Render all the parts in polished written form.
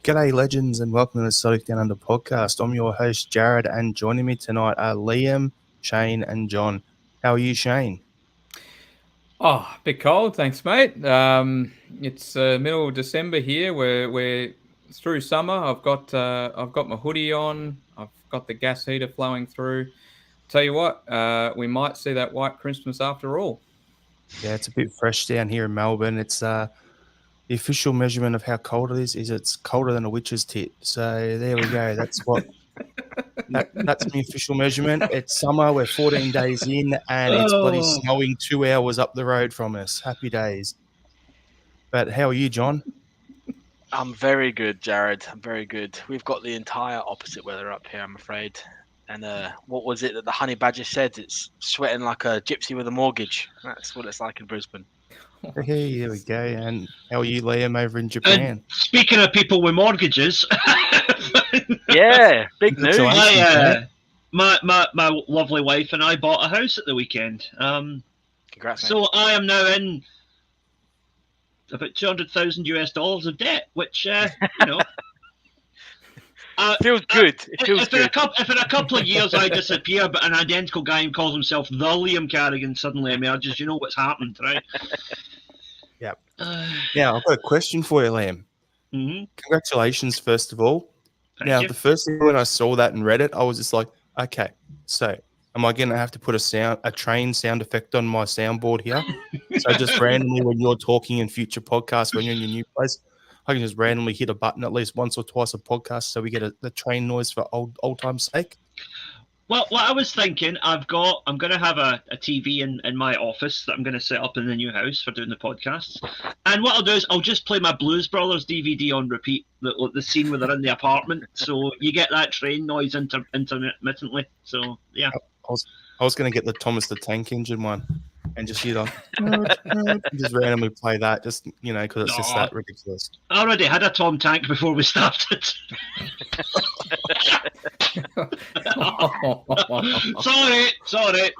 G'day, legends, and welcome to the Celtic Down Under Podcast. I'm your host, Jared, and joining me tonight are Liam, Shane, and John. How are you, Shane? Oh, a bit cold, thanks, mate. It's middle of December here. We're through summer. I've got my hoodie on. I've got the gas heater flowing through. Tell you what, we might see that white Christmas after all. Yeah, it's a bit fresh down here in Melbourne. It's the official measurement of how cold it is it's colder than a witch's tit. So there we go. That's that's the official measurement. It's summer. We're 14 days in, and it's bloody snowing 2 hours up the road from us. Happy days. But how are you, John? I'm very good, Jared. I'm very good. We've got the entire opposite weather up here, I'm afraid. And what was it that the honey badger said? It's sweating like a gypsy with a mortgage. That's what it's like in Brisbane. Hey, there we go. And how are you, Liam, over in Japan? And speaking of people with mortgages, yeah, big news. My lovely wife and I bought a house at the weekend. Congrats, so I am now in about $200,000 of debt, which feels good. It feels good. If in a couple of years I disappear, but an identical guy who calls himself the Liam Carrigan suddenly emerges, you know what's happened, right? Yeah. Now, I've got a question for you, Liam. Mm-hmm. Congratulations, first of all. Thank you. The first thing when I saw that and read it, I was just like, okay, so am I going to have to put a train sound effect on my soundboard here? So just randomly when you're talking in future podcasts, when you're in your new place, I can just randomly hit a button at least once or twice a podcast so we get the train noise for old time's sake. Well, what I was thinking, I'm going to have a TV in my office that I'm going to set up in the new house for doing the podcasts. And what I'll do is I'll just play my Blues Brothers DVD on repeat, the scene where they're in the apartment. So you get that train noise intermittently. So, yeah. I was going to get the Thomas the Tank Engine one and just, just randomly play that, just, because it's just that ridiculous. I already had a Tom Tank before we started. Sorry.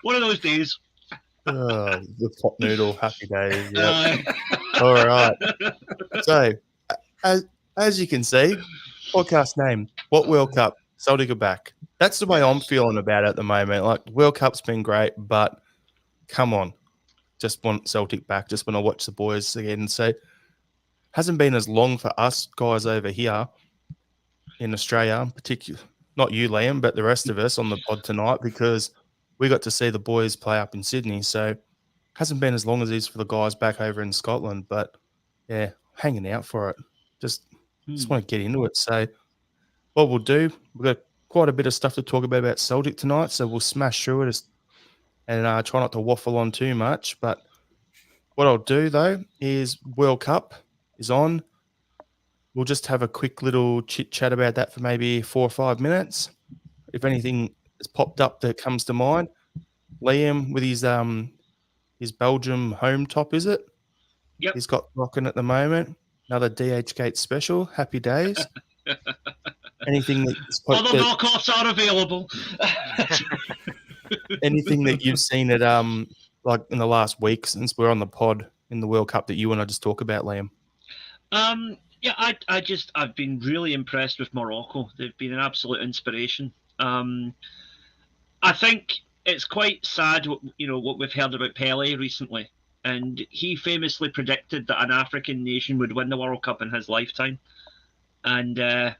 One of those days. The pot noodle, happy days. Yep. All right. So, as you can see, podcast name, What World Cup? Celtic are back. That's the way I'm feeling about it at the moment. Like, World Cup's been great, but come on. Just want Celtic back. Just want to watch the boys again. So, hasn't been as long for us guys over here in Australia, particularly not you, Liam, but the rest of us on the pod tonight, because we got to see the boys play up in Sydney. So, hasn't been as long as it is for the guys back over in Scotland. But, yeah, hanging out for it. Just want to get into it. So, what we'll do, we've got quite a bit of stuff to talk about Celtic tonight, so we'll smash through it and try not to waffle on too much. But what I'll do, though, is World Cup is on. We'll just have a quick little chit-chat about that for maybe 4 or 5 minutes. If anything has popped up that comes to mind. Liam, with his Belgium home top, is it? Yep. He's got rocking at the moment. Another DH Gate special. Happy days. Anything that other knockoffs are available. Anything that you've seen at like in the last week since we're on the pod in the World Cup that you want to just talk about, Liam? Yeah, I've been really impressed with Morocco. They've been an absolute inspiration. I think it's quite sad, what we've heard about Pele recently, and he famously predicted that an African nation would win the World Cup in his lifetime, and.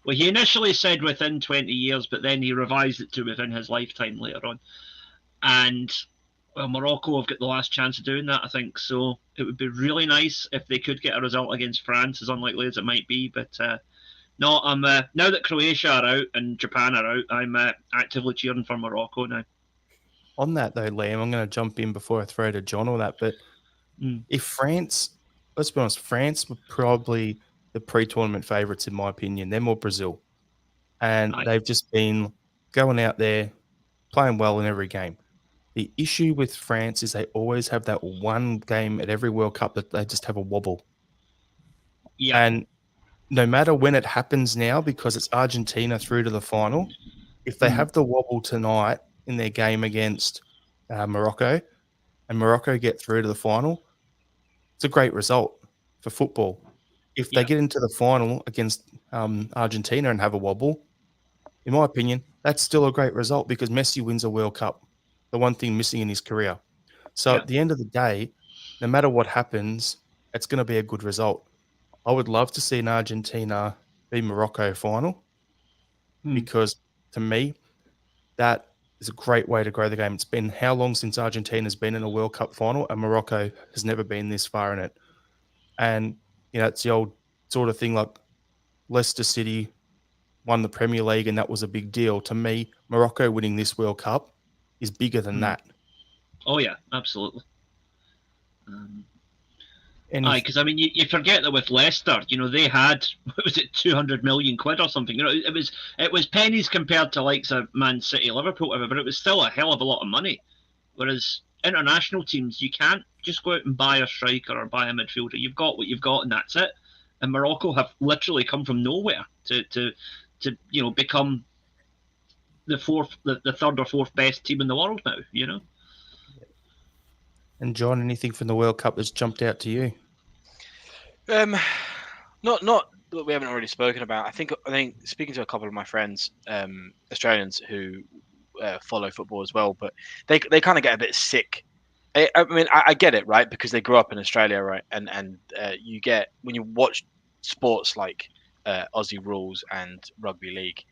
Well, he initially said within 20 years, but then he revised it to within his lifetime later on. And, well, Morocco have got the last chance of doing that, I think. So it would be really nice if they could get a result against France, as unlikely as it might be. But no, I'm now that Croatia are out and Japan are out, I'm actively cheering for Morocco now. On that, though, Liam, I'm going to jump in before I throw to John or that. But if France, let's be honest, France were probably the pre-tournament favourites, in my opinion. They're more Brazil. And they've just been going out there, playing well in every game. The issue with France is they always have that one game at every World Cup that they just have a wobble. Yeah. And no matter when it happens now, because it's Argentina through to the final, if they have the wobble tonight in their game against Morocco, and Morocco get through to the final, it's a great result for football. if they get into the final against Argentina and have a wobble, in my opinion, that's still a great result because Messi wins a World Cup, the one thing missing in his career. So at the end of the day, no matter what happens, it's going to be a good result. I would love to see an Argentina v Morocco final because to me, that is a great way to grow the game. It's been how long since Argentina's been in a World Cup final and Morocco has never been this far in it. And, it's the old sort of thing like Leicester City won the Premier League and that was a big deal. To me, Morocco winning this World Cup is bigger than that. Oh, yeah, absolutely. Because you forget that with Leicester, they had, what was it, 200 million quid or something. It was pennies compared to likes of Man City, Liverpool, whatever, but it was still a hell of a lot of money. Whereas international teams, you can't just go out and buy a striker or buy a midfielder. You've got what you've got, and that's it. And Morocco have literally come from nowhere to become the third or fourth best team in the world now. And John, anything from the World Cup that's jumped out to you? Not that we haven't already spoken about. I think speaking to a couple of my friends, Australians who follow football as well, but they kind of get a bit sick. I get it, right? Because they grew up in Australia, right? And you get, when you watch sports like Aussie Rules and Rugby League,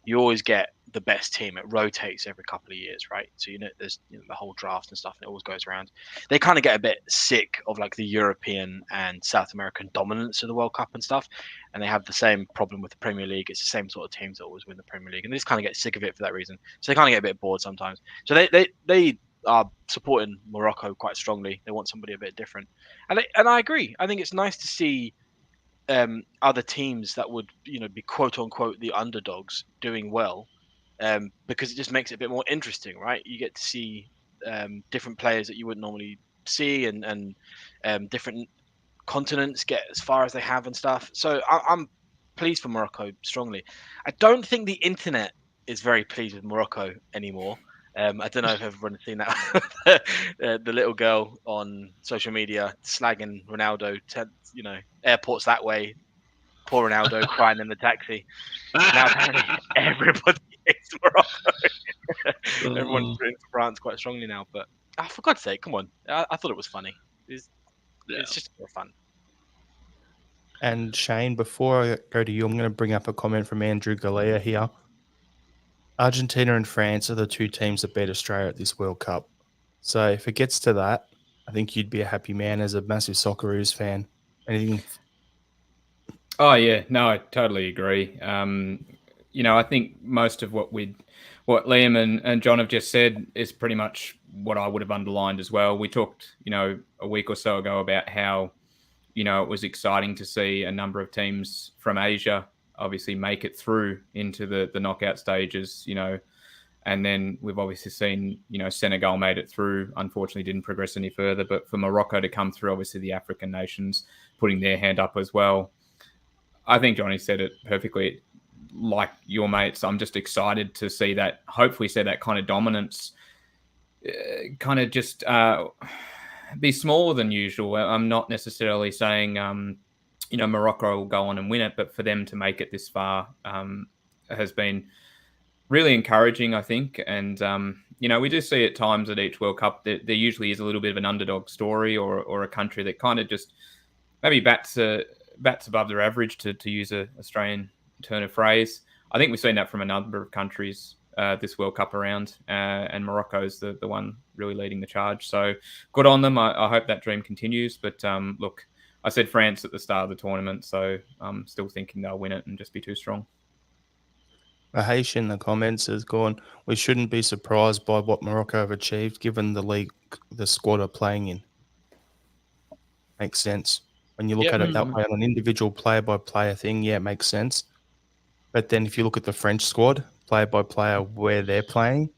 you always get the best team. It rotates every couple of years, right? So there's the whole draft and stuff, and it always goes around. They kind of get a bit sick of like the European and South American dominance of the World Cup and stuff, and they have the same problem with the Premier League. It's the same sort of teams that always win the Premier League, and they just kind of get sick of it for that reason. So they kind of get a bit bored sometimes. So they are supporting Morocco quite strongly. They want somebody a bit different, and I agree. I think it's nice to see other teams that would be quote unquote the underdogs doing well, because it just makes it a bit more interesting, right? You get to see different players that you wouldn't normally see, and different continents get as far as they have and stuff. So I'm pleased for Morocco strongly. I don't think the internet is very pleased with Morocco anymore. I don't know if everyone's seen that. The little girl on social media slagging Ronaldo, airports that way, poor Ronaldo crying in the taxi. Now apparently everybody hates Morocco. Everyone's rooting for France quite strongly now. But for God's sake, come on. I thought it was funny. It's just more fun. And Shane, before I go to you, I'm going to bring up a comment from Andrew Galea here. Argentina and France are the two teams that beat Australia at this World Cup. So if it gets to that, I think you'd be a happy man as a massive Socceroos fan. Anything? Oh, yeah. No, I totally agree. I think most of what Liam and John have just said is pretty much what I would have underlined as well. We talked, a week or so ago about how, it was exciting to see a number of teams from Asia obviously make it through into the knockout stages, and then we've obviously seen, Senegal made it through, unfortunately didn't progress any further, but for Morocco to come through, obviously the African nations putting their hand up as well. I think Johnny said it perfectly, like your mates. I'm just excited to see that, hopefully see that kind of dominance kind of just be smaller than usual. I'm not necessarily saying, Morocco will go on and win it, but for them to make it this far has been really encouraging, I think. And, we do see at times at each World Cup that there usually is a little bit of an underdog story or a country that kind of just maybe bats above their average, to use an Australian turn of phrase. I think we've seen that from a number of countries this World Cup around, and Morocco's the one really leading the charge. So good on them. I hope that dream continues. But look, I said France at the start of the tournament, so I'm still thinking they'll win it and just be too strong. Mahesh in the comments has gone, we shouldn't be surprised by what Morocco have achieved given the league the squad are playing in. Makes sense. When you look at it that way on an individual player-by-player thing, it makes sense. But then if you look at the French squad, player-by-player, where they're playing,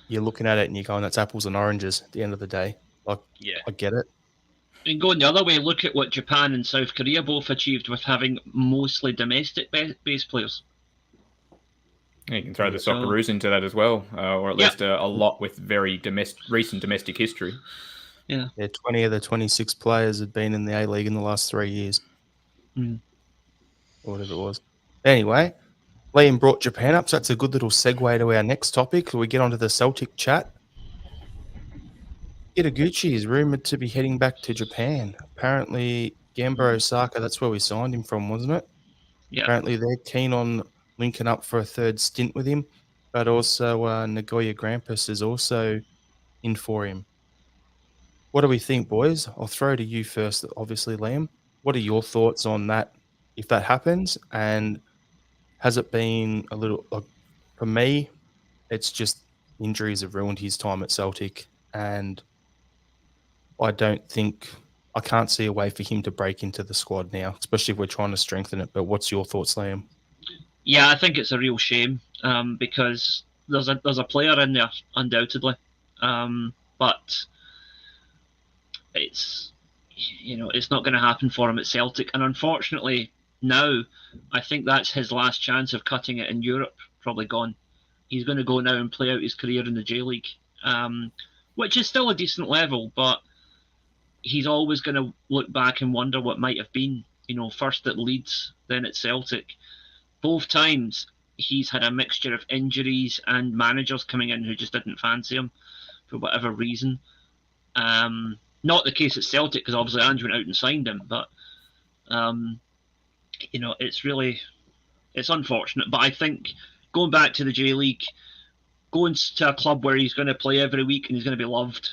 you're looking at it and you're going, that's apples and oranges at the end of the day. I get it. And going the other way, look at what Japan and South Korea both achieved with having mostly domestic base players. You can throw the Socceroos into that as well, or at least a lot with very recent domestic history. Yeah. 20 of the 26 players had been in the A-League in the last 3 years. Mm. Or whatever it was. Anyway, Liam brought Japan up, so that's a good little segue to our next topic. We get onto the Celtic chat. Itaguchi is rumoured to be heading back to Japan. Apparently, Gamba Osaka, that's where we signed him from, wasn't it? Yeah. Apparently, they're keen on linking up for a third stint with him, but also Nagoya Grampus is also in for him. What do we think, boys? I'll throw to you first, obviously, Liam. What are your thoughts on that, if that happens? And has it been a little, for me, it's just injuries have ruined his time at Celtic, and I can't see a way for him to break into the squad now, especially if we're trying to strengthen it. But what's your thoughts, Liam? Yeah, I think it's a real shame because there's a player in there undoubtedly, but it's it's not going to happen for him at Celtic, and unfortunately now I think that's his last chance of cutting it in Europe. Probably gone. He's going to go now and play out his career in the J League, which is still a decent level, but he's always going to look back and wonder what might have been. First at Leeds, then at Celtic. Both times he's had a mixture of injuries and managers coming in who just didn't fancy him for whatever reason. Not the case at Celtic, because obviously Ange went out and signed him, but it's unfortunate. But I think going back to the J League, going to a club where he's going to play every week and he's going to be loved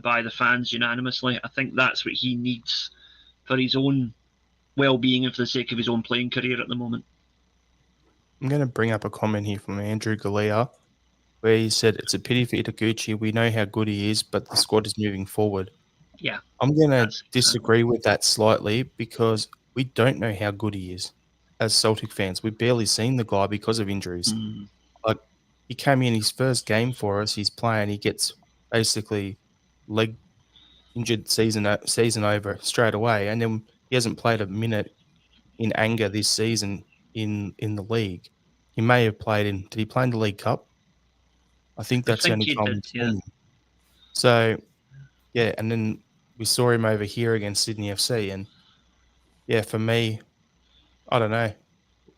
by the fans unanimously, I think that's what he needs for his own well-being and for the sake of his own playing career at the moment. I'm going to bring up a comment here from Andrew Galea, where he said, it's a pity for Itaguchi. We know how good he is, but the squad is moving forward. Yeah. I'm going to disagree with that slightly because we don't know how good he is as Celtic fans. We've barely seen the guy because of injuries. Like, he came in his first game for us. He's playing. He gets basically leg injured season over straight away. And then he hasn't played a minute in anger this season in the league. He may have played did he play in the League Cup? I think that's the only time we've seen him. So, yeah, and then we saw him over here against Sydney FC. And, yeah, for me, I don't know.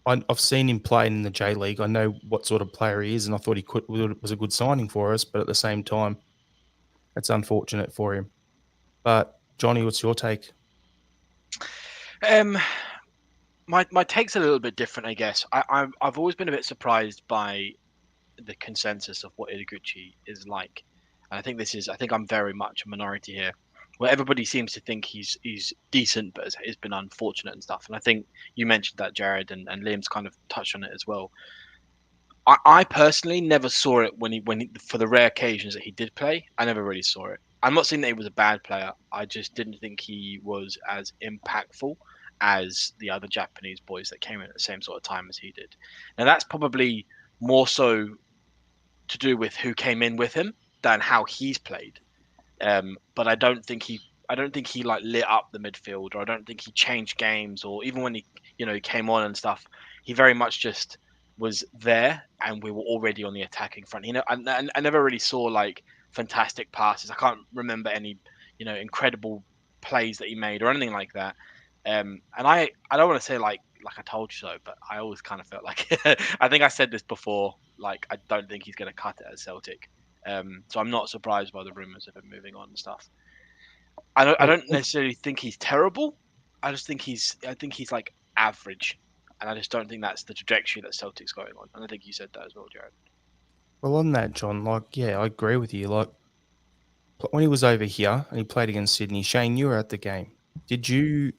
I've seen him play in the J League. I know what sort of player he is, and I thought was a good signing for us. But at the same time, it's unfortunate for him. But, Johnny, what's your take? My take's a little bit different, I guess. I've always been a bit surprised by the consensus of what Itaguchi is like. And I think I'm very much a minority here, where everybody seems to think he's decent, but has been unfortunate and stuff. And I think you mentioned that, Jared, and Liam's kind of touched on it as well. I personally never saw it when he for the rare occasions that he did play. I never really saw it. I'm not saying that he was a bad player. I just didn't think he was as impactful as the other Japanese boys that came in at the same sort of time as he did. Now that's probably more so to do with who came in with him than how he's played. But I don't think he like lit up the midfield, or I don't think he changed games, or even when he came on and stuff, he very much just was there, and we were already on the attacking front. I never really saw like fantastic passes. I can't remember any incredible plays that he made or anything like that. And I don't want to say like I told you so, but I always kind of felt like I think I said this before. Like, I don't think he's going to cut it at Celtic. So I'm not surprised by the rumours of him moving on and stuff. I don't necessarily think he's terrible. I think he's like average, and I just don't think that's the trajectory that Celtic's going on. And I think you said that as well, Jared. Well, on that, John, I agree with you. Like, when he was over here and he played against Sydney, Shane, you were at the game. Did you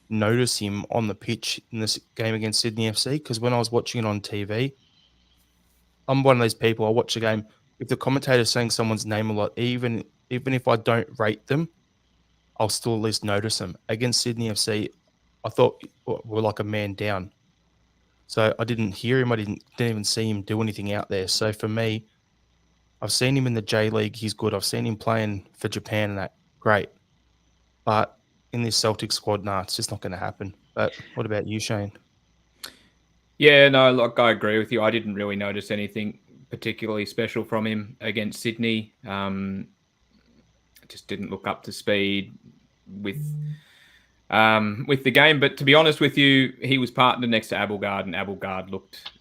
notice him on the pitch in this game against Sydney FC? Because when I was watching it on TV, I'm one of those people, I watch a game, if the commentator's saying someone's name a lot, even if I don't rate them, I'll still at least notice them. Against Sydney FC, I thought we're like a man down. So I didn't hear him. I didn't even see him do anything out there. So for me, I've seen him in the J League. He's good. I've seen him playing for Japan and that. Great. But in this Celtic squad, it's just not going to happen. But what about you, Shane? Yeah, no, look, I agree with you. I didn't really notice anything particularly special from him against Sydney. just didn't look up to speed with the game. But to be honest with you, he was partnered next to Abelgard, and Abelgard looked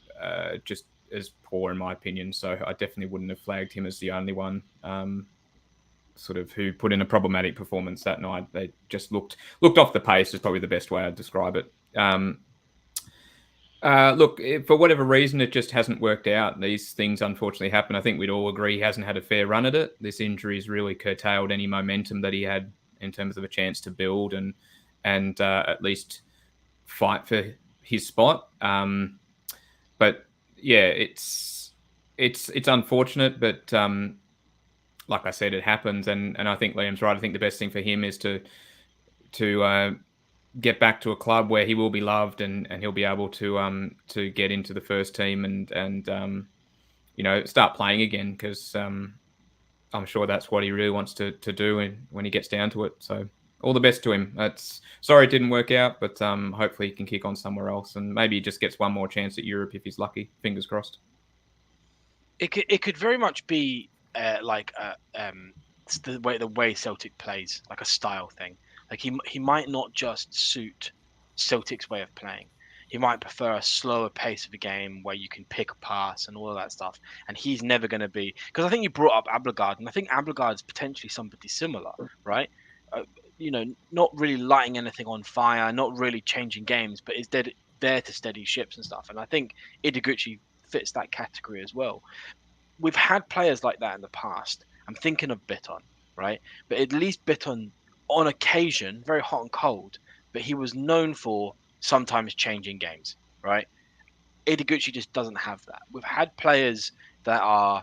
just as poor in my opinion. So I definitely wouldn't have flagged him as the only one sort of who put in a problematic performance that night. They just looked off the pace is probably the best way I'd describe it. Look, for whatever reason, it just hasn't worked out. These things unfortunately happen. I think we'd all agree he hasn't had a fair run at it. This injury's really curtailed any momentum that he had in terms of a chance to build and at least fight for his spot. But yeah, it's unfortunate, but like I said, it happens, and I think Liam's right. I think the best thing for him is to get back to a club where he will be loved and he'll be able to get into the first team and start playing again, because I'm sure that's what he really wants to do when he gets down to it. So all the best to him. Sorry it didn't work out, but hopefully he can kick on somewhere else and maybe he just gets one more chance at Europe if he's lucky. Fingers crossed. It could very much be the way Celtic plays, like a style thing. Like he might not just suit Celtic's way of playing. He might prefer a slower pace of a game where you can pick a pass and all of that stuff. And he's never going to be, because I think you brought up Abelgard, and I think Abelgard's potentially somebody similar, right? Not really lighting anything on fire, not really changing games, but is there to steady ships and stuff. And I think Ideguchi fits that category as well. We've had players like that in the past. I'm thinking of Bitton, right? But at least Bitton, on occasion, very hot and cold, but he was known for sometimes changing games, right? Ideguchi just doesn't have that. We've had players that are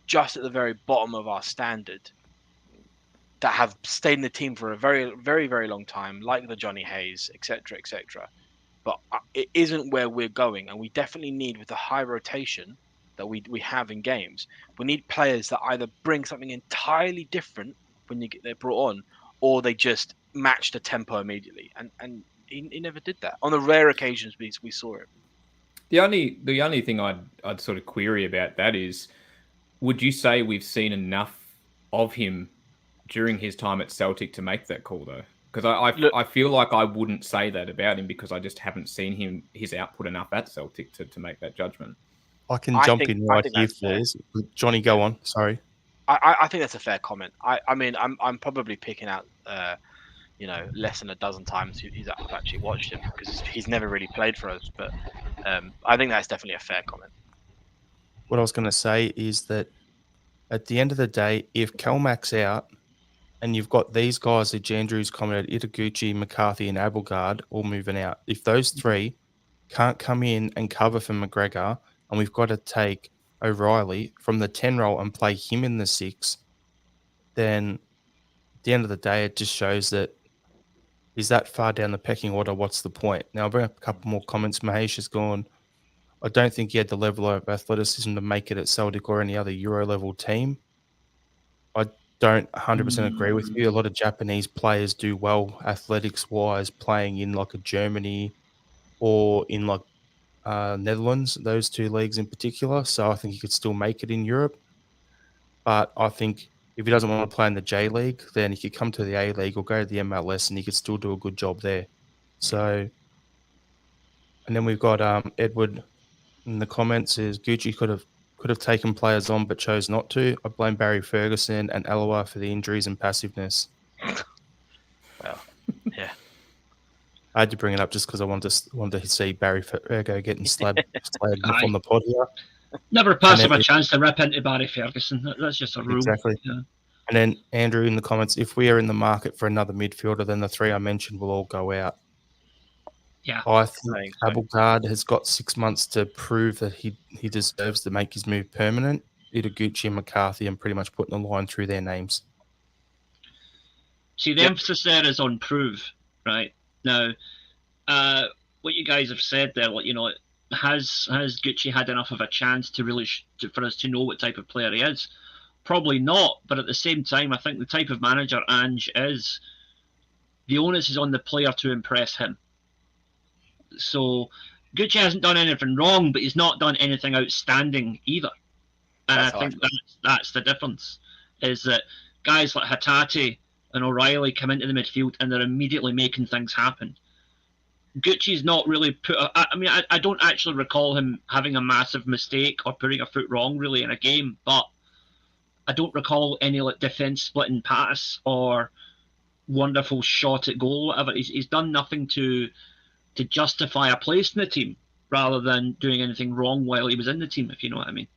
just at the very bottom of our standard that have stayed in the team for a very, very, very long time, like the Johnny Hayes, etc., etc. But it isn't where we're going, and we definitely need, with the high rotation that we have in games, we need players that either bring something entirely different when they're brought on, or they just match the tempo immediately. And he never did that. On the rare occasions we saw it. The only thing I'd sort of query about that is, would you say we've seen enough of him during his time at Celtic to make that call though? Because I feel like I wouldn't say that about him because I just haven't seen his output enough at Celtic to make that judgment. I can jump in right here, please. Johnny, go on. Sorry. I think that's a fair comment. I mean, I'm probably picking out, less than a dozen times I've actually watched him because he's never really played for us. But I think that's definitely a fair comment. What I was going to say is that at the end of the day, if Kelmack's out and you've got these guys that Jandrew's commented, Ideguchi, McCarthy and Abelgard all moving out, if those three can't come in and cover for McGregor, and we've got to take O'Reilly from the 10 role and play him in the 6, then at the end of the day, it just shows that he's that far down the pecking order. What's the point? Now, I'll bring up a couple more comments. Mahesh has gone, I don't think he had the level of athleticism to make it at Celtic or any other Euro level team. I don't 100% agree with you. A lot of Japanese players do well athletics-wise playing in like a Germany or in like Netherlands, those two leagues in particular. So I think he could still make it in Europe. But I think if he doesn't want to play in the J League, then he could come to the A League or go to the MLS and he could still do a good job there. So, and then we've got Edward in the comments is Gucci could have taken players on but chose not to. I blame Barry Ferguson and Aloha for the injuries and passiveness. Well, yeah. I had to bring it up just because I wanted to see Barry Fergo getting slagged off on the pod here. Never pass him a chance to rip into Barry Ferguson. That's just a rule. Exactly. Yeah. And then Andrew in the comments, if we are in the market for another midfielder, then the three I mentioned will all go out. Yeah. I think Abelgard has got 6 months to prove that he deserves to make his move permanent. Ideguchi and McCarthy and pretty much putting a line through their names. See, the emphasis there is on prove, right? Now, what you guys have said there, has Gucci had enough of a chance to really for us to know what type of player he is? Probably not, but at the same time, I think the type of manager Ange is, the onus is on the player to impress him. So Gucci hasn't done anything wrong, but he's not done anything outstanding either. And I think that's the difference, is that guys like Hatate and O'Reilly come into the midfield and they're immediately making things happen. Gucci's not really I don't actually recall him having a massive mistake or putting a foot wrong really in a game, but I don't recall any like defense splitting pass or wonderful shot at goal, whatever. He's done nothing to justify a place in the team rather than doing anything wrong while he was in the team, if you know what I mean.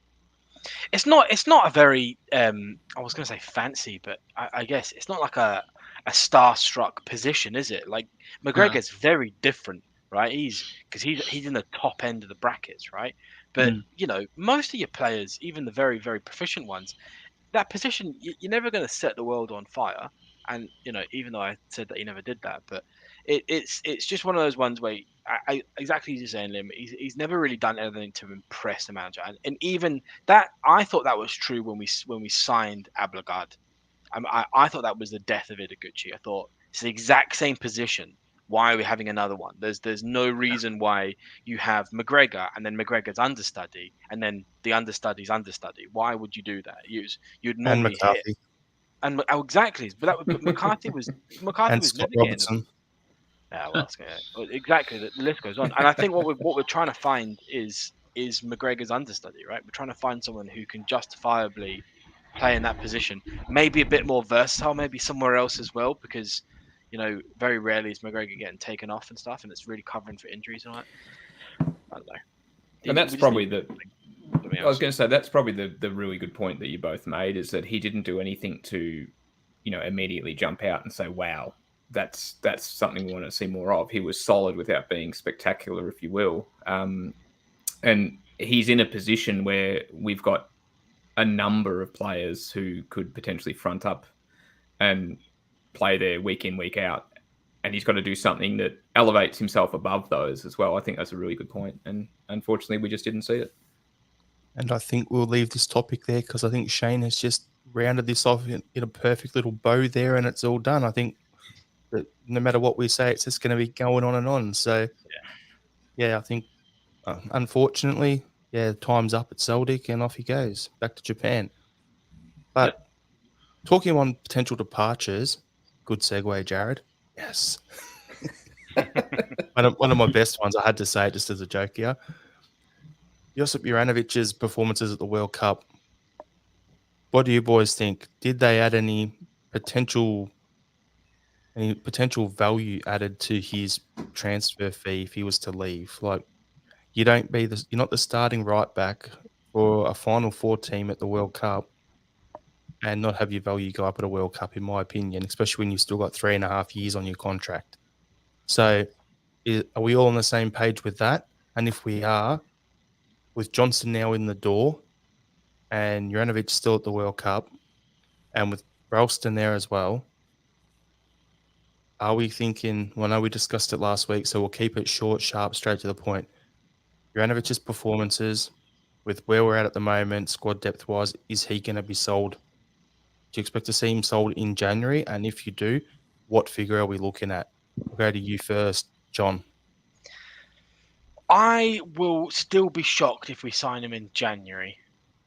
It's not a very I was going to say fancy, but I guess it's not like a star-struck position, is it? Like McGregor's very different, right? He's in the top end of the brackets, right? But you know, most of your players, even the very, very proficient ones, that position you're never going to set the world on fire. And you know, even though I said that he never did that, but it's just one of those ones where I exactly as you're saying, Lim. He's never really done anything to impress the manager, and even that I thought that was true when we signed Abelgard. I thought that was the death of Ideguchi. I thought it's the exact same position. Why are we having another one? There's no reason why you have McGregor and then McGregor's understudy and then the understudy's understudy. Why would you do that? You'd normally hit. And exactly, but McCarthy was Scott Robertson. Yeah, well, exactly. The list goes on, and I think what we're trying to find is McGregor's understudy, right? We're trying to find someone who can justifiably play in that position, maybe a bit more versatile, maybe somewhere else as well, because you know very rarely is McGregor getting taken off and stuff, and it's really covering for injuries and all that. I don't know. And that's probably I was going to say that's probably the really good point that you both made is that he didn't do anything to, you know, immediately jump out and say, "Wow, that's something we want to see more of." He was solid without being spectacular, if you will. And he's in a position where we've got a number of players who could potentially front up and play there week in, week out. And he's got to do something that elevates himself above those as well. I think that's a really good point. And unfortunately, we just didn't see it. And I think we'll leave this topic there because I think Shane has just rounded this off in a perfect little bow there and it's all done. I think that no matter what we say, it's just going to be going on and on. So, yeah I think, unfortunately, time's up at Celtic and off he goes back to Japan. But talking on potential departures, good segue, Jared. Yes. one of my best ones, I had to say it just as a joke here. Josip Juranovic's performances at the World Cup. What do you boys think? Did they add any potential value added to his transfer fee if he was to leave? Like, you're not the starting right back for a Final Four team at the World Cup and not have your value go up at a World Cup, in my opinion, especially when you've still got 3.5 years on your contract. So are we all on the same page with that? And if we are, with Johnson now in the door and Juranovic still at the World Cup and with Ralston there as well, are we thinking, well, no, we discussed it last week, so we'll keep it short, sharp, straight to the point. Juranovic's performances, with where we're at the moment, squad depth-wise, is he going to be sold? Do you expect to see him sold in January? And if you do, what figure are we looking at? We'll go to you first, John. I will still be shocked if we sign him in January.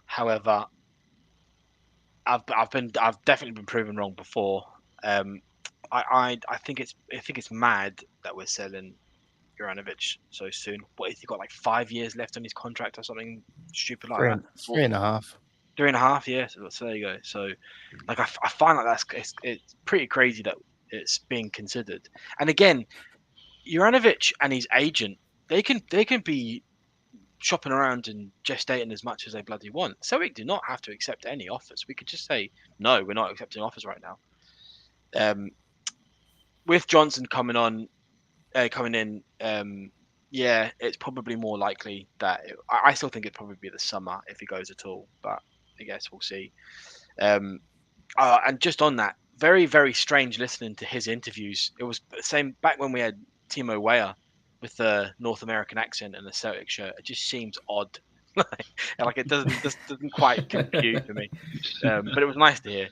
However, I've definitely been proven wrong before. I think it's mad that we're selling Juranovic so soon. What has he got, like 5 years left on his contract or something stupid like that? 3.5. 3.5, yeah. So there you go. So, like, I find like it's pretty crazy that it's being considered. And again, Juranovic and his agent, they can be shopping around and gestating as much as they bloody want. Celtic do not have to accept any offers. We could just say no, we're not accepting offers right now. With Johnson coming in, it's probably more likely that I still think it'd probably be the summer if he goes at all, but I guess we'll see. And just on that, very, very strange listening to his interviews. It was the same back when we had Timo Weah with the North American accent and the Celtic shirt. It just seems odd. Like it doesn't quite compute for me. But it was nice to hear.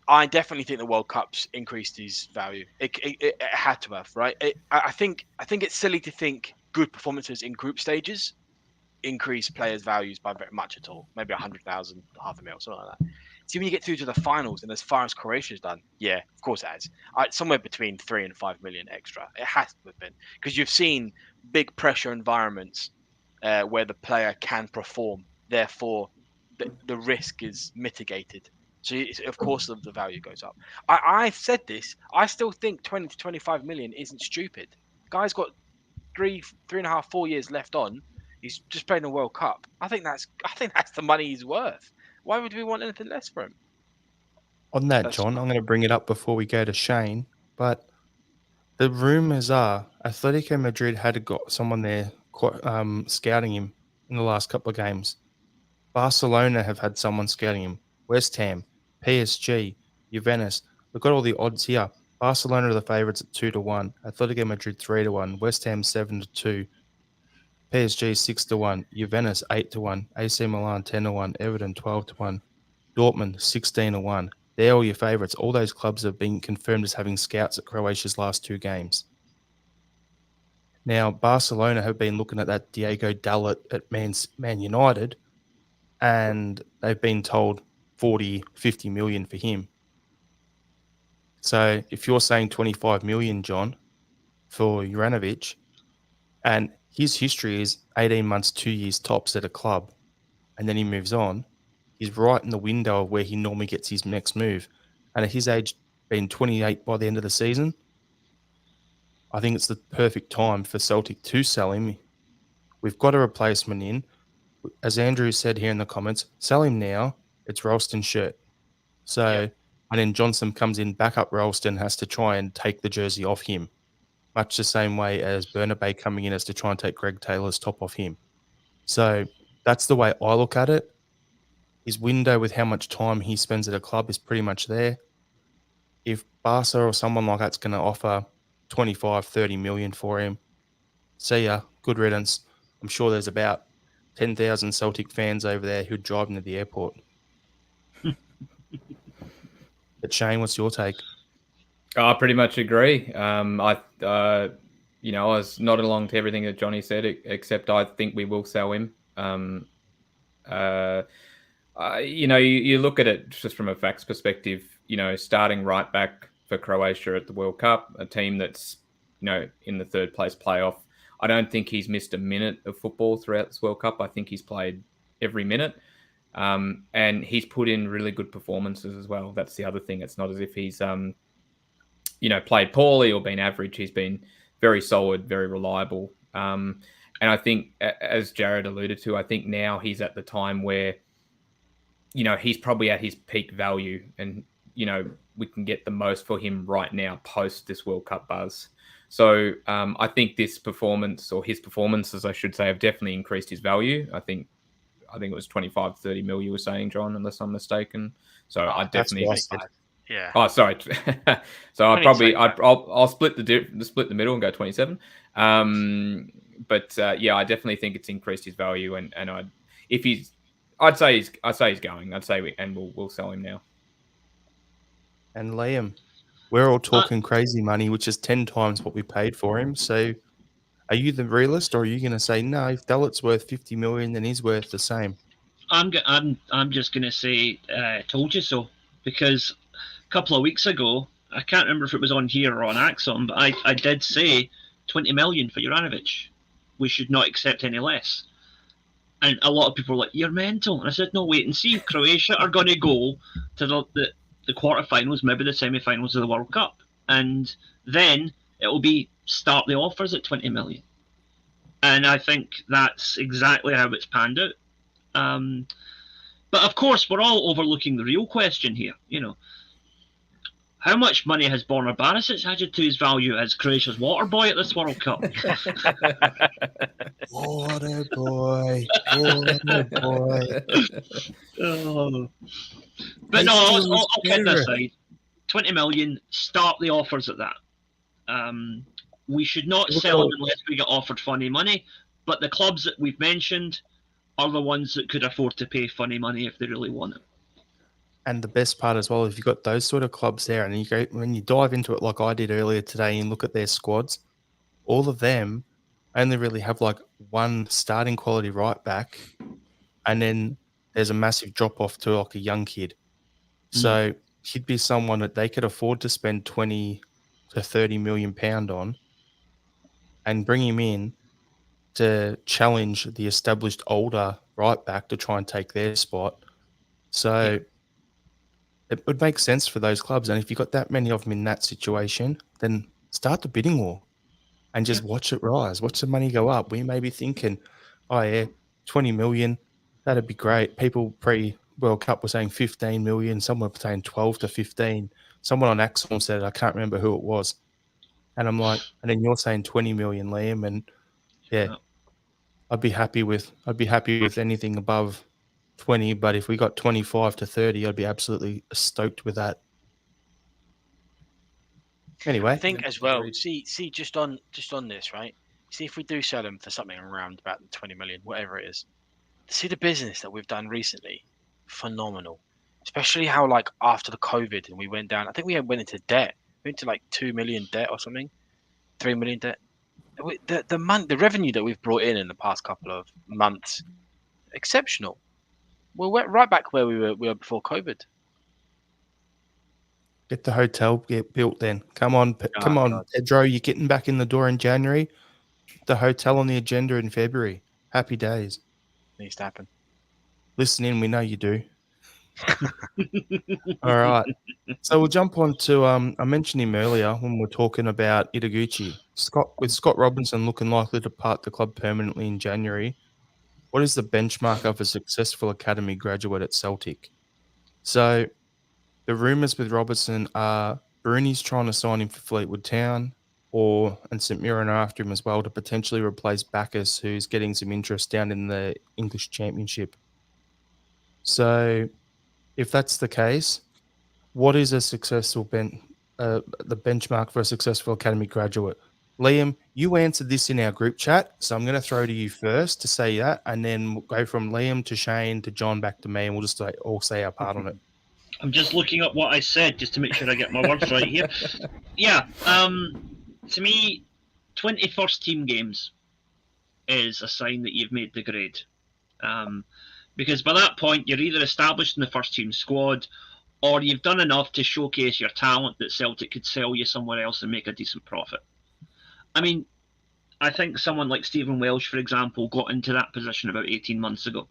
I definitely think the World Cup's increased his value. It had to have, right? I think it's silly to think good performances in group stages increase players' values by very much at all. Maybe 100,000, 500,000, something like that. See, when you get through to the finals and as far as Croatia's done, yeah, of course it has. Somewhere between 3 and 5 million extra. It has to have been, because you've seen big pressure environments where the player can perform. Therefore, the risk is mitigated. So of course the value goes up. I've said this. I still think 20 to 25 million isn't stupid. Guy's got 3.5, 4 years left on. He's just playing a World Cup. I think that's the money he's worth. Why would we want anything less for him? On that, John, I'm going to bring it up before we go to Shane, but the rumours are Atletico Madrid had got someone there scouting him in the last couple of games. Barcelona have had someone scouting him. West Ham, PSG, Juventus. We've got all the odds here. Barcelona are the favourites at 2-1. Atletico Madrid 3-1. West Ham 7-2. PSG 6-1. Juventus 8-1. AC Milan 10-1. Everton 12-1. Dortmund 16-1. They're all your favourites. All those clubs have been confirmed as having scouts at Croatia's last 2 games. Now, Barcelona have been looking at that Diego Dalot at Man United, and they've been told 40, 50 million for him. So if you're saying 25 million, John, for Juranovic, and his history is 18 months, 2 years tops at a club, and then he moves on, he's right in the window of where he normally gets his next move. And at his age, being 28 by the end of the season, I think it's the perfect time for Celtic to sell him. We've got a replacement in. As Andrew said here in the comments, sell him now. It's Ralston's shirt. So, And then Johnson comes in, back up Ralston, has to try and take the jersey off him. Much the same way as Bernabé coming in as to try and take Greg Taylor's top off him. So that's the way I look at it. His window with how much time he spends at a club is pretty much there. If Barca or someone like that's going to offer 25, 30 million for him, see ya, good riddance. I'm sure there's about 10,000 Celtic fans over there who'd drive him to the airport. But Shane, what's your take? I pretty much agree. I was not along to everything that Johnny said, except I think we will sell him. You look at it just from a facts perspective, starting right back for Croatia at the World Cup, a team that's, in the third place playoff. I don't think he's missed a minute of football throughout this World Cup. I think he's played every minute. And he's put in really good performances as well. That's the other thing. It's not as if he's, played poorly or been average. He's been very solid, very reliable. And I think, as Jared alluded to, I think now he's at the time where, he's probably at his peak value, and, we can get the most for him right now post this World Cup buzz. So I think this performance, or his performances, I should say, have definitely increased his value. I think it was 25, 30 mil you were saying, John, unless I'm mistaken. So I definitely... Yeah. Oh, sorry. So I'll split the middle and go 27. I definitely think it's increased his value, and I'd say he's going. We'll sell him now. And Liam, we're all talking crazy money, which is 10 times what we paid for him. So, are you the realist, or are you going to say no? If Dalot's worth 50 million, then he's worth the same? I'm just going to say, told you so, because a couple of weeks ago, I can't remember if it was on here or on Axon, but I did say 20 million for Juranovic. We should not accept any less. And a lot of people were like, "You're mental." And I said, "No, wait and see. Croatia are going to go to the quarterfinals, maybe the semi-finals of the World Cup, and then it will be start the offers at 20 million." And I think that's exactly how it's panned out. But of course, we're all overlooking the real question here. How much money has Borna Barisic added to his value as Croatia's water boy at this World Cup? Water boy. Water boy. Oh. But no, I'll kid this aside. 20 million, start the offers at that. We should not sell him unless we get offered funny money. But the clubs that we've mentioned are the ones that could afford to pay funny money if they really want it. And the best part as well, if you've got those sort of clubs there, and when you dive into it like I did earlier today and look at their squads, all of them only really have like one starting quality right back, and then there's a massive drop off to like a young kid. So he'd be someone that they could afford to spend 20 to 30 million pound on and bring him in to challenge the established older right back to try and take their spot. So it would make sense for those clubs. And if you've got that many of them in that situation, then start the bidding war and just watch it rise. Watch the money go up. We may be thinking, oh, yeah, 20 million, that'd be great. People pre-World Cup were saying 15 million. Some were saying 12 to 15. Someone on Axel said, I can't remember who it was. And I'm like, and then you're saying 20 million, Liam. And I'd be happy with anything above 20, but if we got 25 to 30, I'd be absolutely stoked with that. Anyway, I think as well. See, just on this, right? See, if we do sell them for something around about 20 million, whatever it is. See the business that we've done recently, phenomenal. Especially how like after the COVID and we went down. I think we went into debt. We went to like 2 million debt or something, 3 million debt. The revenue that we've brought in the past couple of months, exceptional. We're right back where we were before COVID. Get the hotel built then. Come on, Pedro. You're getting back in the door in January. The hotel on the agenda in February. Happy days. Needs to happen. Listen in. We know you do. All right. So we'll jump on to I mentioned him earlier when we were talking about Itaguchi. Scott Robinson looking likely to depart the club permanently in January. What is the benchmark of a successful academy graduate at Celtic? So the rumours with Robertson are Bruni's trying to sign him for Fleetwood Town and St Mirren are after him as well to potentially replace Bacchus, who's getting some interest down in the English Championship. So if that's the case, what is a successful the benchmark for a successful academy graduate? Liam, you answered this in our group chat, so I'm going to throw to you first to say that, and then we'll go from Liam to Shane to John back to me, and we'll just all say our part on it. I'm just looking up what I said just to make sure I get my words right here. Yeah, to me, 20 first team games is a sign that you've made the grade. Because by that point, you're either established in the first team squad or you've done enough to showcase your talent that Celtic could sell you somewhere else and make a decent profit. I mean, I think someone like Stephen Welsh, for example, got into that position about 18 months ago,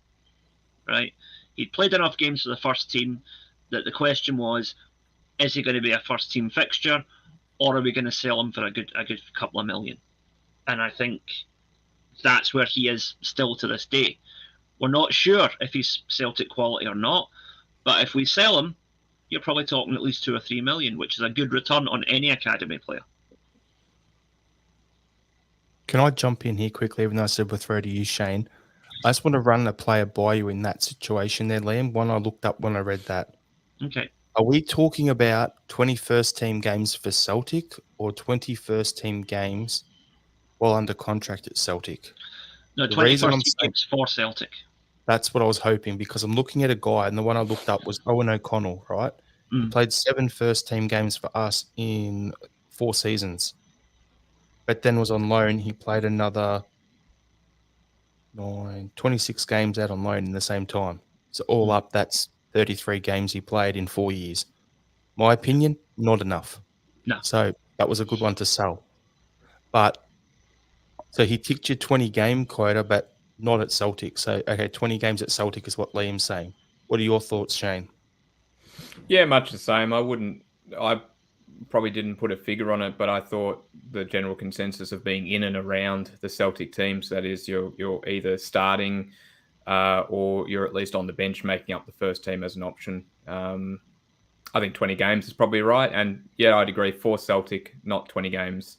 right? He'd played enough games for the first team that the question was, is he going to be a first team fixture or are we going to sell him for a good couple of million? And I think that's where he is still to this day. We're not sure if he's Celtic quality or not, but if we sell him, you're probably talking at least 2 or 3 million, which is a good return on any academy player. Can I jump in here quickly, even though I said we'll throw to you, Shane? I just want to run a player by you in that situation there, Liam. One I looked up when I read that. Okay. Are we talking about 21st team games for Celtic or 21st team games while under contract at Celtic? No, 21st team games for Celtic. That's what I was hoping, because I'm looking at a guy, and the one I looked up was Owen O'Connell, right? He played 7 first-team games for us in 4 seasons, but then was on loan. He played another 26 games out on loan in the same time. So all up, that's 33 games he played in 4 years. My opinion, not enough. No. So that was a good one to sell. But so he ticked your 20-game quota, but not at Celtic. So, okay, 20 games at Celtic is what Liam's saying. What are your thoughts, Shane? Yeah, much the same. I probably didn't put a figure on it, but I thought the general consensus of being in and around the Celtic teams, that is, you're either starting or you're at least on the bench making up the first team as an option. I think 20 games is probably right. And yeah, I'd agree, for Celtic, not 20 games.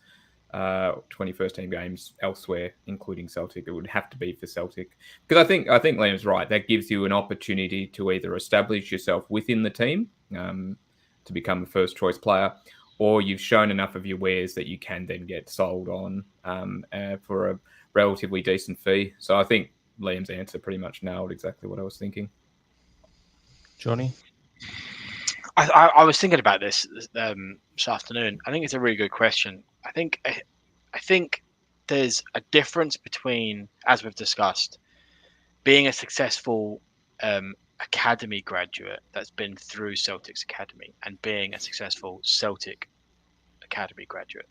20 first team games elsewhere, including Celtic. It would have to be for Celtic, because I think Liam's right. That gives you an opportunity to either establish yourself within the team to become a first choice player, or you've shown enough of your wares that you can then get sold on for a relatively decent fee. So I think Liam's answer pretty much nailed exactly what I was thinking. Johnny? I was thinking about this afternoon. I think it's a really good question. I think there's a difference between, as we've discussed, being a successful academy graduate that's been through Celtic's academy and being a successful Celtic academy graduate.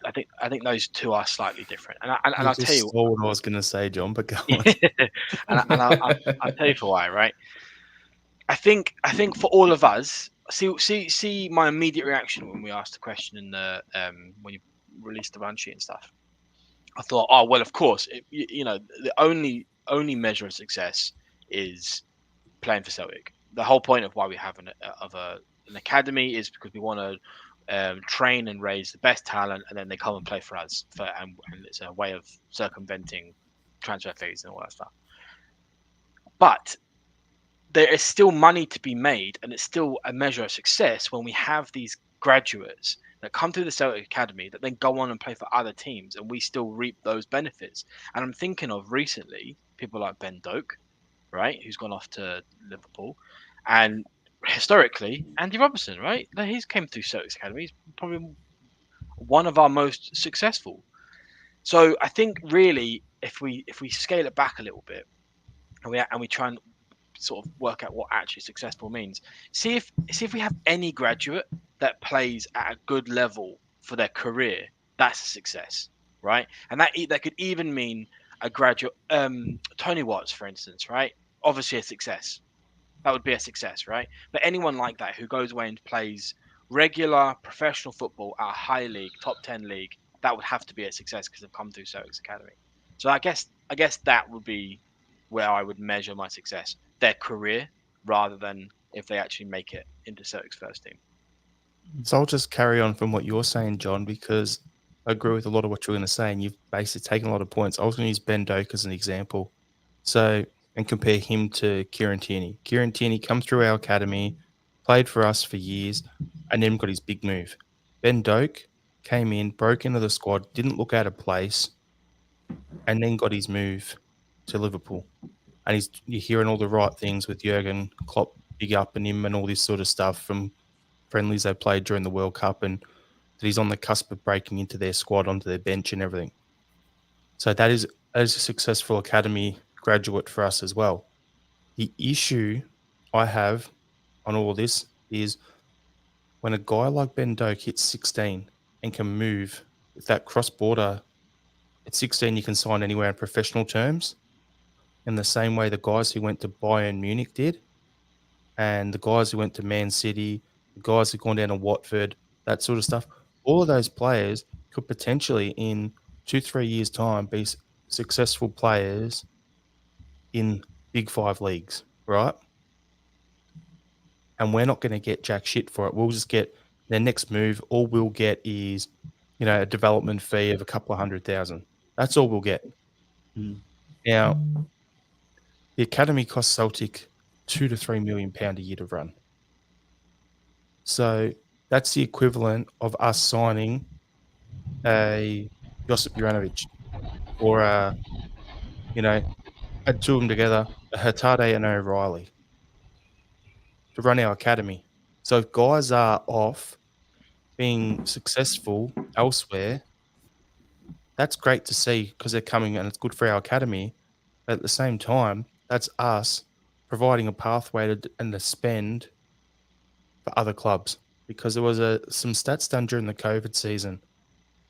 I think those two are slightly different, and I'll tell you what I was going to say, John. But go on. I'll tell you for why. Right? I think for all of us, see my immediate reaction when we asked the question in the when you released the run sheet and stuff. I thought, oh well, of course, the only measure of success is playing for Celtic. The whole point of why we have an academy is because we want to train and raise the best talent, and then they come and play for us. And it's a way of circumventing transfer fees and all that stuff. But there is still money to be made, and it's still a measure of success when we have these graduates that come through the Celtic Academy that then go on and play for other teams, and we still reap those benefits. And I'm thinking of recently people like Ben Doak, right, who's gone off to Liverpool, and historically Andy Robertson, right, he's came through Celtic's Academy. He's probably one of our most successful. So I think really, if we scale it back a little bit, and we try and sort of work out what actually successful means. See if we have any graduate that plays at a good level for their career, that's a success, right? And that could even mean a graduate, Tony Watts, for instance, right? Obviously a success. That would be a success, right? But anyone like that who goes away and plays regular professional football at a high league, top 10 league, that would have to be a success because they've come through Celtic's Academy. So I guess that would be where I would measure my success, their career, rather than if they actually make it into Celtic's first team. So I'll just carry on from what you're saying, John, because I agree with a lot of what you're going to say, and you've basically taken a lot of points. I was going to use Ben Doak as an example. So, and compare him to Kieran Tierney. Kieran Tierney come through our academy, played for us for years, and then got his big move. Ben Doak came in, broke into the squad, didn't look out of place, and then got his move to Liverpool. And you're hearing all the right things with Jurgen Klopp big up and him and all this sort of stuff from friendlies they played during the World Cup, and that he's on the cusp of breaking into their squad, onto their bench and everything. So that is a successful academy graduate for us as well. The issue I have on all of this is when a guy like Ben Doak hits 16 and can move with that cross-border, at 16 you can sign anywhere in professional terms, in the same way the guys who went to Bayern Munich did, and the guys who went to Man City, the guys who've gone down to Watford, that sort of stuff. All of those players could potentially in 2-3 years' time be successful players in Big 5 leagues, right? And we're not going to get jack shit for it. We'll just get their next move. All we'll get is, a development fee of a couple of $100,000. That's all we'll get. Now, the academy costs Celtic £2 to £3 million a year to run. So that's the equivalent of us signing a Josip Juranovic or add two of them together, a Hatade and O'Reilly to run our academy. So if guys are off being successful elsewhere, that's great to see because they're coming and it's good for our academy. But at the same time, that's us providing a pathway and the spend for other clubs, because there was some stats done during the COVID season,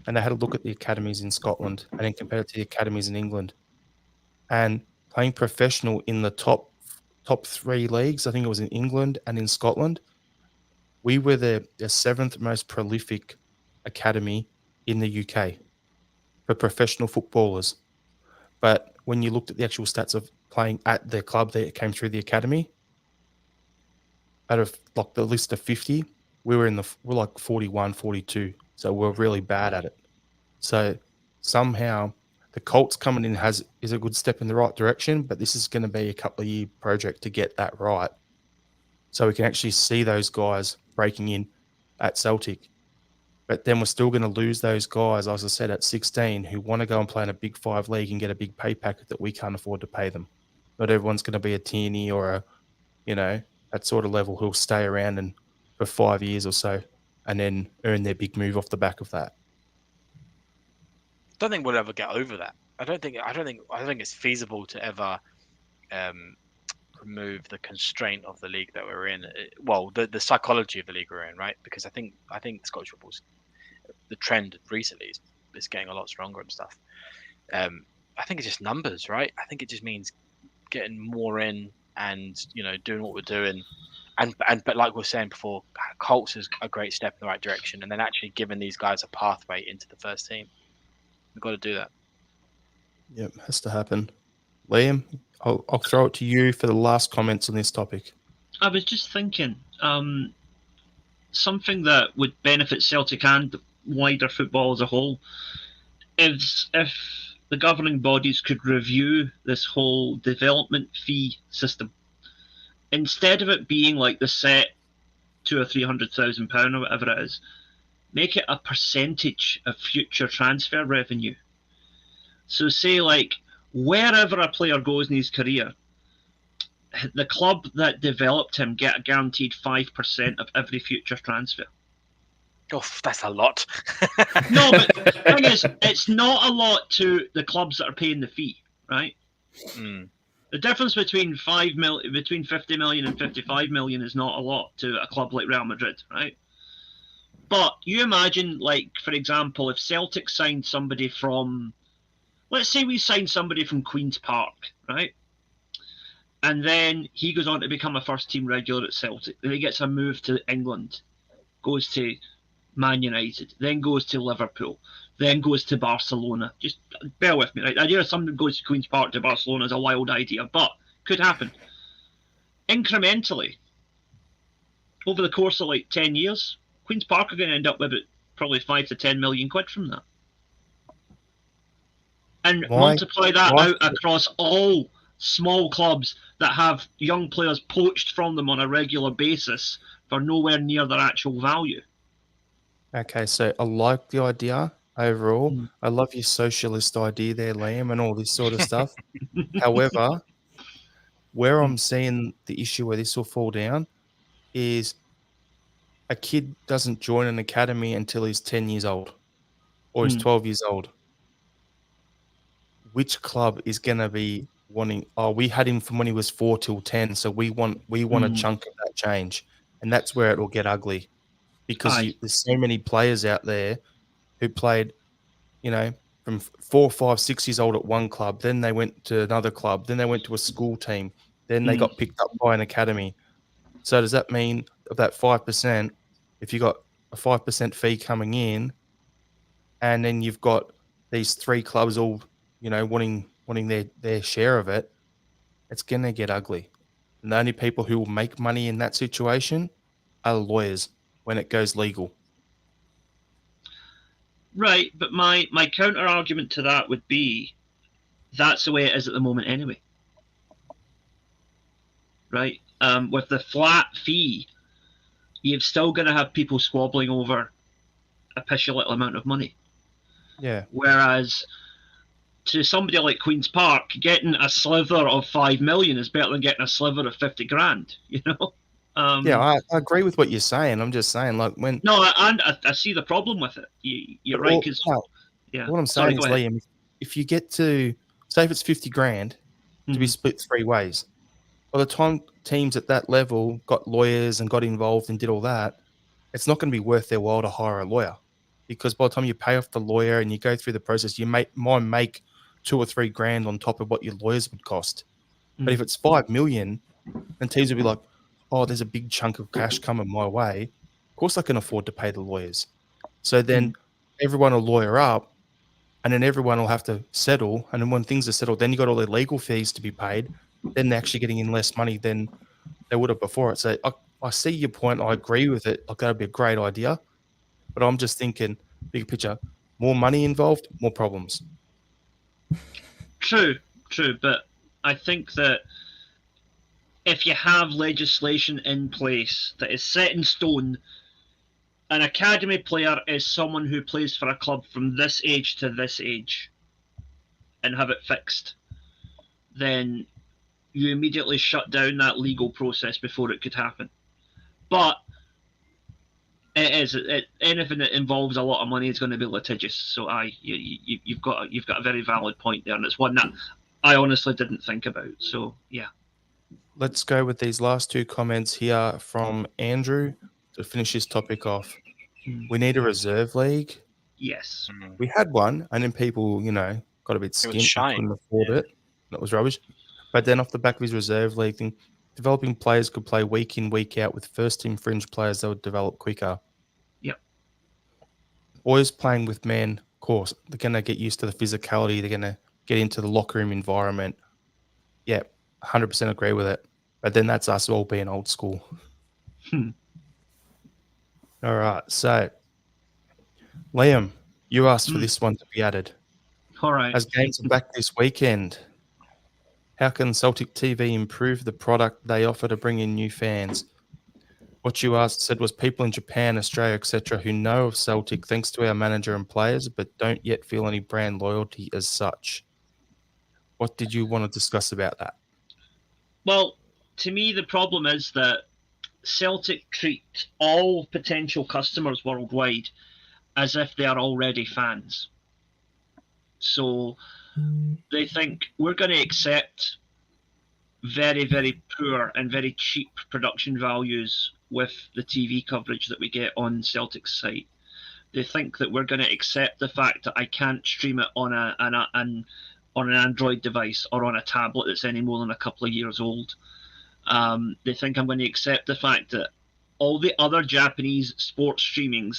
and they had a look at the academies in Scotland and then compared it to the academies in England. And playing professional in the top 3 leagues, I think it was in England and in Scotland, we were the 7th most prolific academy in the UK for professional footballers. But when you looked at the actual stats of playing at the club that came through the academy, out of like the list of 50, we're like 41, 42. So we're really bad at it. So somehow the Colts coming in is a good step in the right direction, but this is going to be a couple of year project to get that right. So we can actually see those guys breaking in at Celtic. But then we're still going to lose those guys, as I said, at 16 who want to go and play in a Big 5 league and get a big pay packet that we can't afford to pay them. Not everyone's going to be a Tierney or that sort of level who'll stay around and for 5 years or so and then earn their big move off the back of that. I don't think we'll ever get over that. I don't think it's feasible to ever remove the constraint of the league that we're in. Well, the psychology of the league we're in, right? Because I think Scottish football's the trend recently is getting a lot stronger and stuff. I think it's just numbers, right? I think it just means getting more in and doing what we're doing, but like we were saying before, Colts is a great step in the right direction, and then actually giving these guys a pathway into the first team. We've got to do that. Yep, has to happen. Liam, I'll throw it to you for the last comments on this topic. I was just thinking, something that would benefit Celtic and wider football as a whole is if the governing bodies could review this whole development fee system. Instead of it being like the set £200,000 or £300,000 or whatever it is, make it a percentage of future transfer revenue. So say like wherever a player goes in his career, the club that developed him get a guaranteed 5% of every future transfer. Oh, that's a lot. No, but the thing is, it's not a lot to the clubs that are paying the fee, right? Mm. The difference between 50 million and 55 million is not a lot to a club like Real Madrid, right? But you imagine, like, for example, if Celtic signed somebody from, let's say we signed somebody from Queen's Park, right? And then he goes on to become a first-team regular at Celtic. Then he gets a move to England, goes to Man United, then goes to Liverpool, then goes to Barcelona. Just bear with me, right? The idea of somebody goes to Queen's Park to Barcelona is a wild idea, but could happen. Incrementally, over the course of like 10 years, Queen's Park are going to end up with about probably 5 to 10 million quid from that. And multiply that out across all small clubs that have young players poached from them on a regular basis for nowhere near their actual value. Okay, so I like the idea overall. I love your socialist idea there, Liam, and all this sort of stuff. However, where I'm seeing the issue where this will fall down is a kid doesn't join an academy until he's 10 years old or he's 12 years old. Which club is going to be wanting, we had him from when he was 4 till 10, so we want a chunk of that change. And that's where it will get ugly. Because there's so many players out there who played, from 4, 5, 6 years old at one club. Then they went to another club. Then they went to a school team. Then they got picked up by an academy. So does that mean of that 5%, if you got a 5% fee coming in, and then you've got these 3 clubs all, wanting their share of it, it's going to get ugly. And the only people who will make money in that situation are lawyers when it goes legal. Right, but my counter argument to that would be that's the way it is at the moment anyway. Right? With the flat fee, you're still going to have people squabbling over a pish little amount of money. Yeah. Whereas to somebody like Queen's Park, getting a sliver of 5 million is better than getting a sliver of 50 grand, I agree with what you're saying. I'm just saying, like, when... No, and I see the problem with it. You're right, because... What I'm saying is, Liam, if you get to... Say if it's 50 grand to be split 3 ways, by the time teams at that level got lawyers and got involved and did all that, it's not going to be worth their while to hire a lawyer. Because by the time you pay off the lawyer and you go through the process, you might make 2 or 3 grand on top of what your lawyers would cost. But if it's 5 million, then teams will be like, oh, there's a big chunk of cash coming my way. Of course I can afford to pay the lawyers. So then everyone will lawyer up, and then everyone will have to settle. And then when things are settled, then you got all their legal fees to be paid. Then they're actually getting in less money than they would have before it. So I see your point. I agree with it. Like, that'd be a great idea. But I'm just thinking, big picture, more money involved, more problems. True. But I think that if you have legislation in place that is set in stone, an academy player is someone who plays for a club from this age to this age, and have it fixed, then you immediately shut down that legal process before it could happen. But anything that involves a lot of money is going to be litigious. So you've got a very valid point there, and it's one that I honestly didn't think about. So yeah. let's go with these last two comments here from Andrew to finish this topic off. We need a reserve league. Yes. We had one, and then people, got a bit skint and shite. couldn't afford it. That was rubbish. But then off the back of his reserve league thing, developing players could play week in, week out with first-team fringe players that would develop quicker. Yep. Boys playing with men, of course, they're going to get used to the physicality. They're going to get into the locker room environment. Yeah, 100% agree with it. But then that's us all being old school. All right, so Liam, you asked for this one to be added. All right. As games are back this weekend, how can Celtic TV improve the product they offer to bring in new fans? What you said was people in Japan, Australia, etc., who know of Celtic thanks to our manager and players, but don't yet feel any brand loyalty as such. What did you want to discuss about that? Well, to me, the problem is that Celtic treat all potential customers worldwide as if they are already fans. So they think we're going to accept very, very poor and very cheap production values with the TV coverage that we get on Celtic's site. They think that we're going to accept the fact that I can't stream it on an Android device or on a tablet that's any more than a couple of years old. They think I'm going to accept the fact that all the other Japanese sports streaming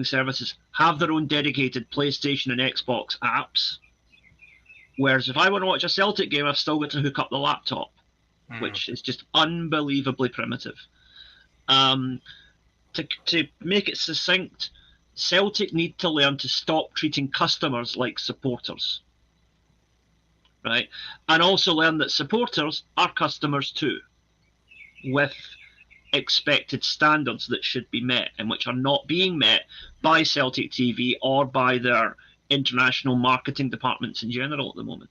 services have their own dedicated PlayStation and Xbox apps. Whereas if I want to watch a Celtic game, I've still got to hook up the laptop, which is just unbelievably primitive. To make it succinct, Celtic need to learn to stop treating customers like supporters. Right? And also learn that supporters are customers too, with expected standards that should be met and which are not being met by Celtic TV or by their international marketing departments in general at the moment.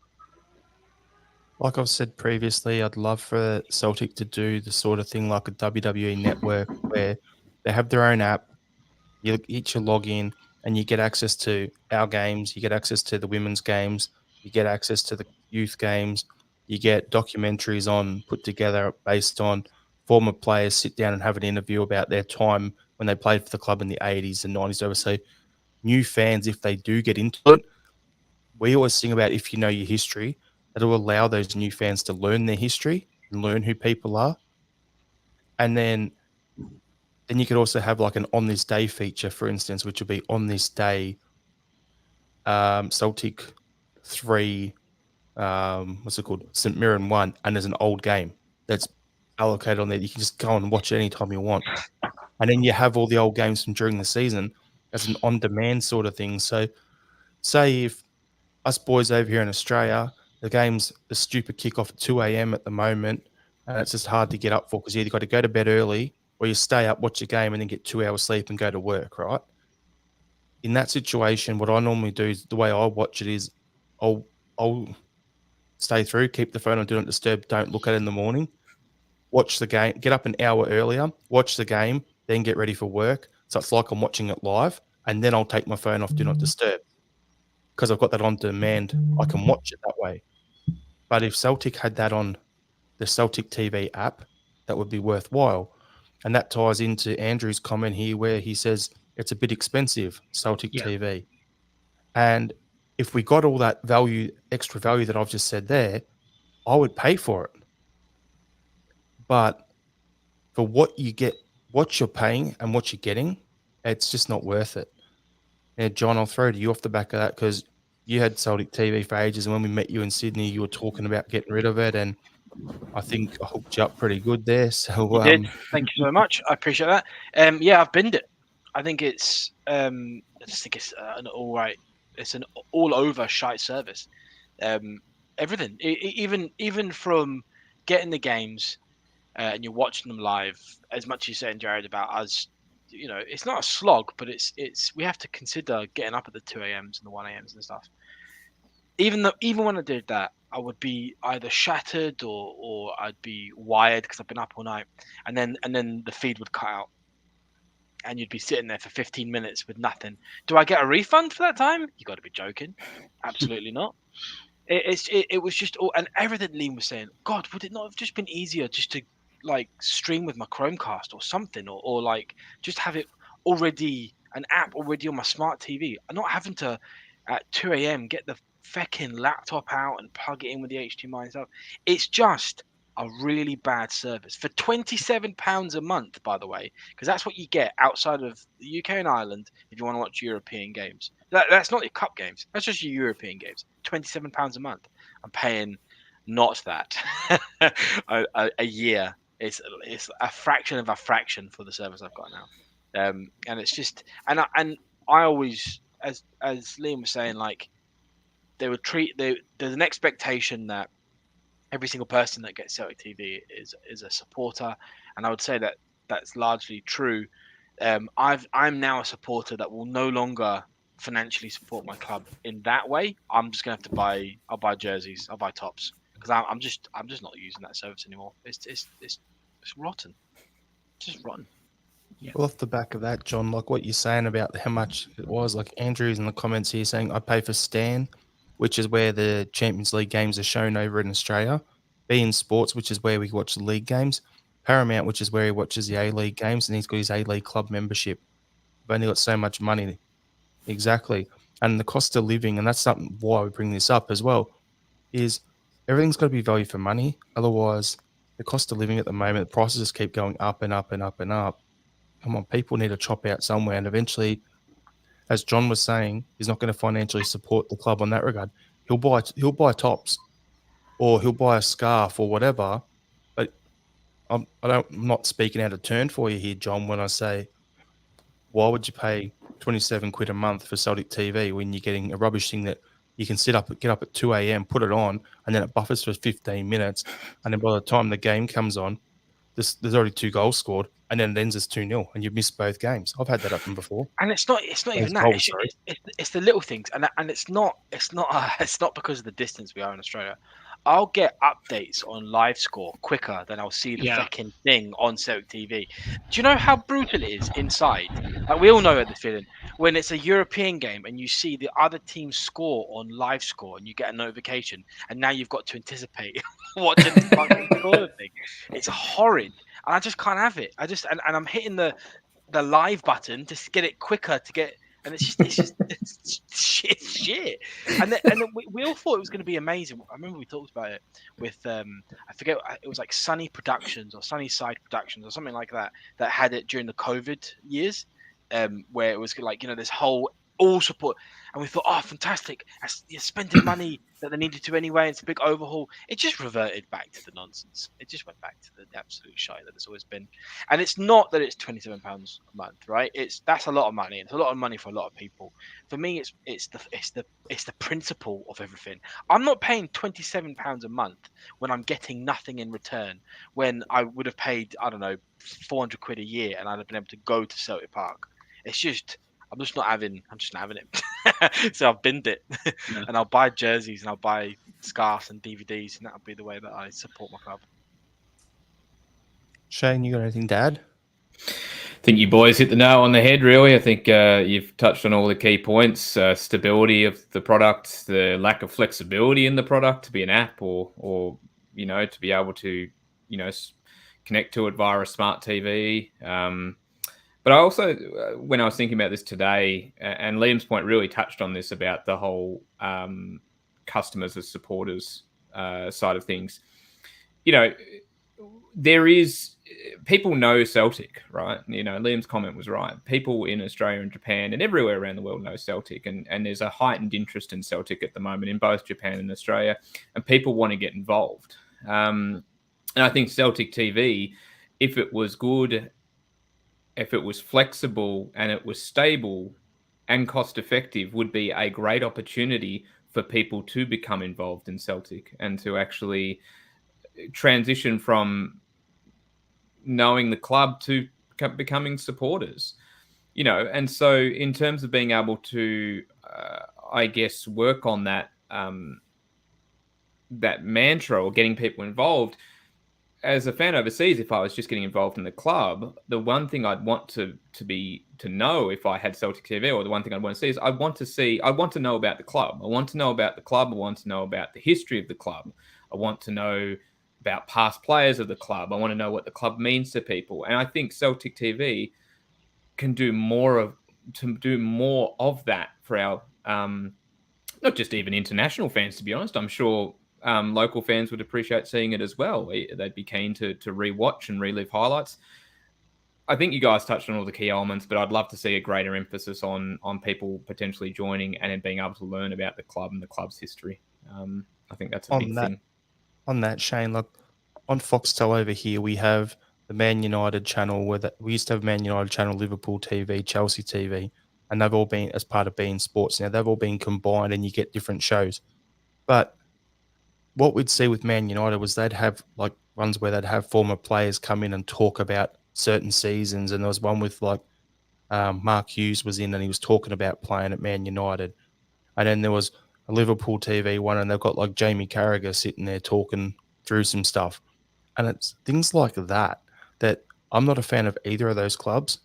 Like I've said previously, I'd love for Celtic to do the sort of thing like a WWE network where they have their own app, you each log in and you get access to our games, you get access to the women's games, you get access to the youth games, you get documentaries put together based on former players sit down and have an interview about their time when they played for the club in the 80s and 90s. So new fans, if they do get into it, we always think about if you know your history, it'll allow those new fans to learn their history and learn who people are. And then you could also have like an on this day feature, for instance, which will be on this day, Celtic 3, what's it called? St. Mirren 1, and there's an old game that's allocated on there. You can just go and watch it anytime you want. And then you have all the old games from during the season as an on-demand sort of thing. So say if us boys over here in Australia, the game's a stupid kickoff at 2 a.m. at the moment, and it's just hard to get up for because you either got to go to bed early or you stay up, watch a game, and then get 2 hours sleep and go to work, right? In that situation, what I normally do is the way I watch it is I'll stay through, keep the phone on Do Not Disturb, don't look at it in the morning, watch the game, get up an hour earlier, watch the game, then get ready for work. So it's like I'm watching it live, and then I'll take my phone off Do Not Disturb because I've got that on demand. I can watch it that way. But if Celtic had that on the Celtic TV app, that would be worthwhile. And that ties into Andrew's comment here where he says it's a bit expensive, Celtic TV. And if we got all that value, extra value that I've just said there, I would pay for it. But for what you get, what you're paying and what you're getting, it's just not worth it. Now, John, I'll throw to you off the back of that because you had Celtic TV for ages, and when we met you in Sydney, you were talking about getting rid of it, and I think I hooked you up pretty good there. So you did. Thank you so much. I appreciate that. Yeah, I've binned it. I think it's I just think it's an all right. It's an all over shite service. Everything, even from getting the games and you're watching them live. As much as you're saying, Jared, about us, you know, it's not a slog, but it's we have to consider getting up at the 2 a.m.s and the 1 a.m.s and stuff. Even when I did that, I would be either shattered or I'd be wired because I've been up all night, and then the feed would cut out, and you'd be sitting there for 15 minutes with nothing. Do I get a refund for that time? You got to be joking. Absolutely not. It was just all, and everything Liam was saying. God, would it not have just been easier just to like stream with my Chromecast or something, or like just have it already an app already on my smart TV, and not having to at 2 a.m. get the feckin' laptop out and plug it in with the HDMI and stuff. It's just a really bad service for £27 a month, by the way, because that's what you get outside of the UK and Ireland if you want to watch European games. That's not your cup games. That's just your European games. £27 a month. I'm paying not that a year. It's a fraction of a fraction for the service I've got now, and it's just and I always, as Liam was saying, like there's an expectation that every single person that gets Celtic TV is a supporter, and I would say that that's largely true. I'm now a supporter that will no longer financially support my club in that way. I'm just gonna have to I'll buy jerseys, I'll buy tops, because I'm just not using that service anymore. It's rotten, it's just rotten. Yeah. Well, off the back of that, John, like what you're saying about how much it was, like Andrew's in the comments here saying, I pay for Stan, which is where the Champions League games are shown over in Australia. beIN Sports, which is where we watch the league games. Paramount, which is where he watches the A-League games, and he's got his A-League club membership. I've only got so much money. Exactly. And the cost of living, and that's something why we bring this up as well, is everything's got to be value for money. Otherwise, the cost of living at the moment, the prices just keep going up and up and up and up. Come on, people need to chop out somewhere. And eventually, as John was saying, he's not going to financially support the club on that regard. He'll buy tops, or he'll buy a scarf or whatever. But I'm not speaking out of turn for you here, John, when I say, why would you pay 27 quid a month for Celtic TV when you're getting a rubbish thing that you can get up at 2 a.m., put it on, and then it buffers for 15 minutes. And then by the time the game comes on, there's already 2 goals scored, and then it ends as 2-0, and you've missed both games. I've had that happen before. And it's not even that. It's the little things, and it's not because of the distance we are in Australia. I'll get updates on live score quicker than I'll see the fucking thing on Celtic TV. Do you know how brutal it is inside? Like, we all know the feeling when it's a European game and you see the other team score on live score and you get a notification, and now you've got to anticipate watching the fucking score thing. It's horrid, and I just can't have it. And I'm hitting the live button to get it quicker to get. And it's shit. And then we all thought it was going to be amazing. I remember we talked about it with I forget, it was like Sunny Productions or Sunnyside Productions or something like that had it during the COVID years, where it was like, this whole all support, and we thought, oh, fantastic! You're spending money that they needed to anyway. It's a big overhaul. It just reverted back to the nonsense. It just went back to the absolute shite that it's always been. And it's not that it's £27 a month, right? That's a lot of money. It's a lot of money for a lot of people. For me, it's the principle of everything. I'm not paying £27 a month when I'm getting nothing in return. When I would have paid, I don't know, 400 quid a year, and I'd have been able to go to Celtic Park. It's just. I'm just not having it. So I've binned it. Yeah. And I'll buy jerseys and I'll buy scarves and DVDs, and that'll be the way that I support my club. Shane, you got anything to add? I think you boys hit the nail on the head, really. I think you've touched on all the key points. Stability of the product, the lack of flexibility in the product to be an app or to be able to, connect to it via a smart TV. But I also, when I was thinking about this today, and Liam's point really touched on this about the whole customers as supporters side of things. There is, people know Celtic, right? Liam's comment was right. People in Australia and Japan and everywhere around the world know Celtic, and there's a heightened interest in Celtic at the moment in both Japan and Australia, and people want to get involved. And I think Celtic TV, if it was good, if it was flexible and it was stable and cost effective, would be a great opportunity for people to become involved in Celtic and to actually transition from knowing the club to becoming supporters, And so in terms of being able to, work on that, that mantra or getting people involved, as a fan overseas, if I was just getting involved in the club, the one thing I'd want to know if I had Celtic TV, or the one thing I'd want to see is I want to know about the club. I want to know about the club. I want to know about the history of the club. I want to know about past players of the club. I want to know what the club means to people. And I think Celtic TV can do more of that for our not just even international fans, to be honest. I'm sure local fans would appreciate seeing it as well. They'd be keen to rewatch and relive highlights. I think you guys touched on all the key elements, but I'd love to see a greater emphasis on people potentially joining and being able to learn about the club and the club's history. I think that's a big thing. On that, Shane, look, on Foxtel over here, we have the Man United channel. We used to have Man United channel, Liverpool TV, Chelsea TV, and they've all been, as part of beIN Sports now, they've all been combined and you get different shows. But what we'd see with Man United was they'd have like ones where they'd have former players come in and talk about certain seasons. And there was one with like Mark Hughes was in and he was talking about playing at Man United. And then there was a Liverpool TV one and they've got like Jamie Carragher sitting there talking through some stuff. And it's things like that I'm not a fan of either of those clubs,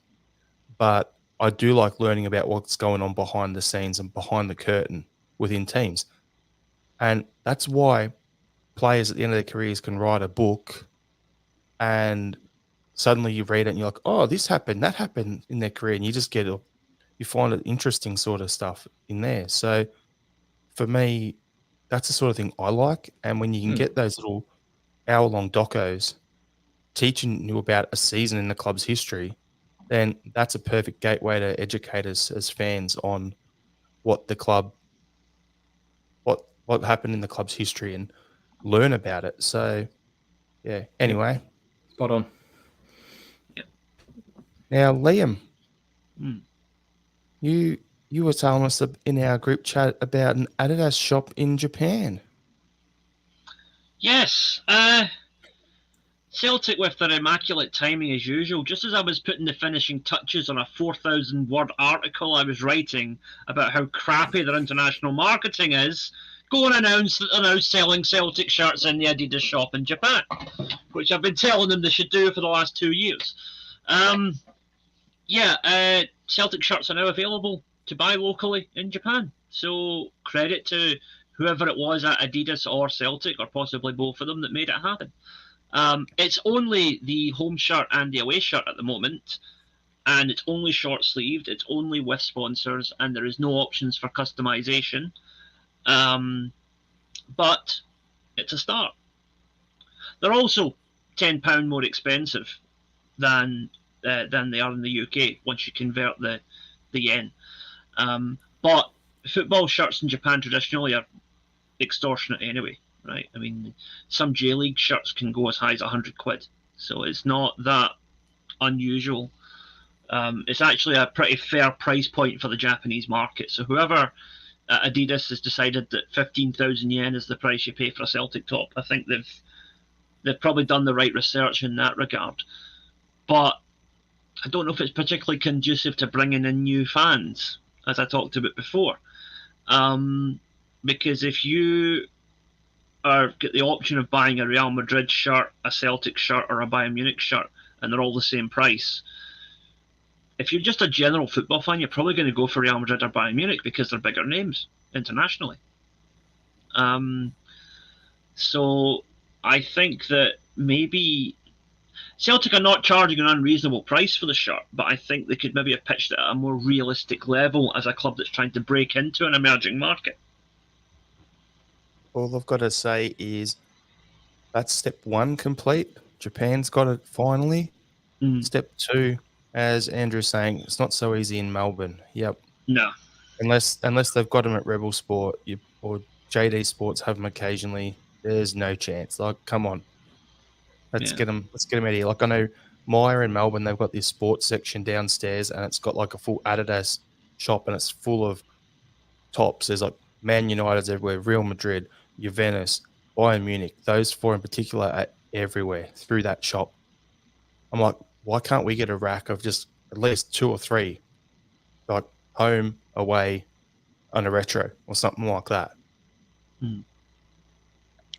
but I do like learning about what's going on behind the scenes and behind the curtain within teams. And that's why players at the end of their careers can write a book and suddenly you read it and you're like, oh, this happened, that happened in their career. And you just you find it interesting sort of stuff in there. So for me, that's the sort of thing I like. And when you can get those little hour-long docos teaching you about a season in the club's history, then that's a perfect gateway to educate us as fans on what the club, what happened in the club's history and learn about it. So, yeah. Anyway. Spot on. Yep. Now, Liam, you were telling us in our group chat about an Adidas shop in Japan. Yes. Celtic with their immaculate timing as usual. Just as I was putting the finishing touches on a 4,000-word article I was writing about how crappy their international marketing is, go and announce that they're now selling Celtic shirts in the Adidas shop in Japan, which I've been telling them they should do for the last 2 years. Celtic shirts are now available to buy locally in Japan. So credit to whoever it was at Adidas or Celtic, or possibly both of them, that made it happen. It's only the home shirt and the away shirt at the moment, and it's only short-sleeved, it's only with sponsors, and there is no options for customization. But it's a start. They're also £10 more expensive than they are in the UK once you convert the yen. But football shirts in Japan traditionally are extortionate anyway, right? I mean, some J League shirts can go as high as £100, so it's not that unusual. It's actually a pretty fair price point for the Japanese market. So whoever Adidas has decided that 15,000 yen is the price you pay for a Celtic top, I think they've probably done the right research in that regard. But I don't know if it's particularly conducive to bringing in new fans, as I talked about before. Because if you get the option of buying a Real Madrid shirt, a Celtic shirt, or a Bayern Munich shirt, and they're all the same price, if you're just a general football fan, you're probably going to go for Real Madrid or Bayern Munich because they're bigger names internationally. So I think that maybe Celtic are not charging an unreasonable price for the shirt, but I think they could maybe have pitched it at a more realistic level as a club that's trying to break into an emerging market. All I've got to say is that's step one complete. Japan's got it finally. Step two, as Andrew's saying, it's not so easy in Melbourne. Yep. No. Unless they've got them at Rebel Sport or JD Sports have them occasionally, there's no chance. Like, come on. Let's get them out of here. Like, I know Myer in Melbourne, they've got this sports section downstairs and it's got like a full Adidas shop and it's full of tops. There's like Man United's everywhere, Real Madrid, Juventus, Bayern Munich. Those four in particular are everywhere through that shop. I'm like, why can't we get a rack of just at least 2 or 3, like home, away, on a retro or something like that? I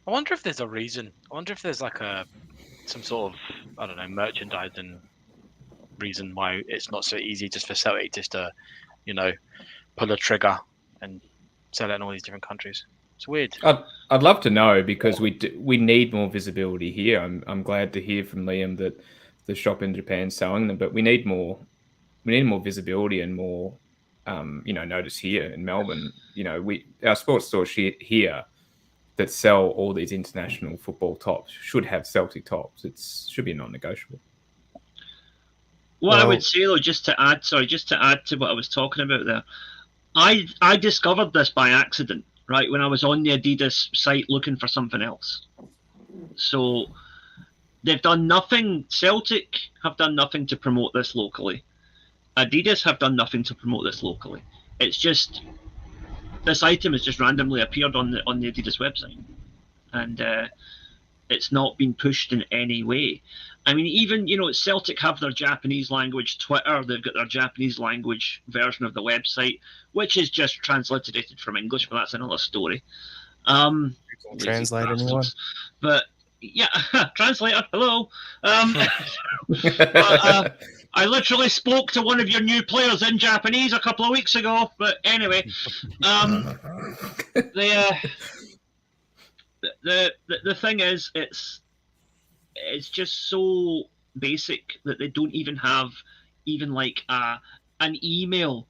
wonder if there's a reason. I wonder if there's like some sort of, I don't know, merchandising reason why it's not so easy just for Celtic just to, pull a trigger and sell it in all these different countries. It's weird. I'd love to know, because we need more visibility here. I'm glad to hear from Liam that the shop in Japan's selling them, but we need more visibility and more notice here in Melbourne. Our sports stores here that sell all these international football tops should have Celtic tops. It should be non-negotiable. Well, I would say though, just to add to what I was talking about there, I discovered this by accident, right, when I was on the Adidas site looking for something else. So they've done nothing. Celtic have done nothing to promote this locally. Adidas have done nothing to promote this locally. It's just this item has just randomly appeared on the Adidas website, and it's not been pushed in any way. I mean, even Celtic have their Japanese language Twitter. They've got their Japanese language version of the website, which is just transliterated from English, but that's another story. Translate anyone? But yeah, translator, hello. I literally spoke to one of your new players in Japanese a couple of weeks ago. But anyway, the thing is, it's just so basic that they don't even have like an email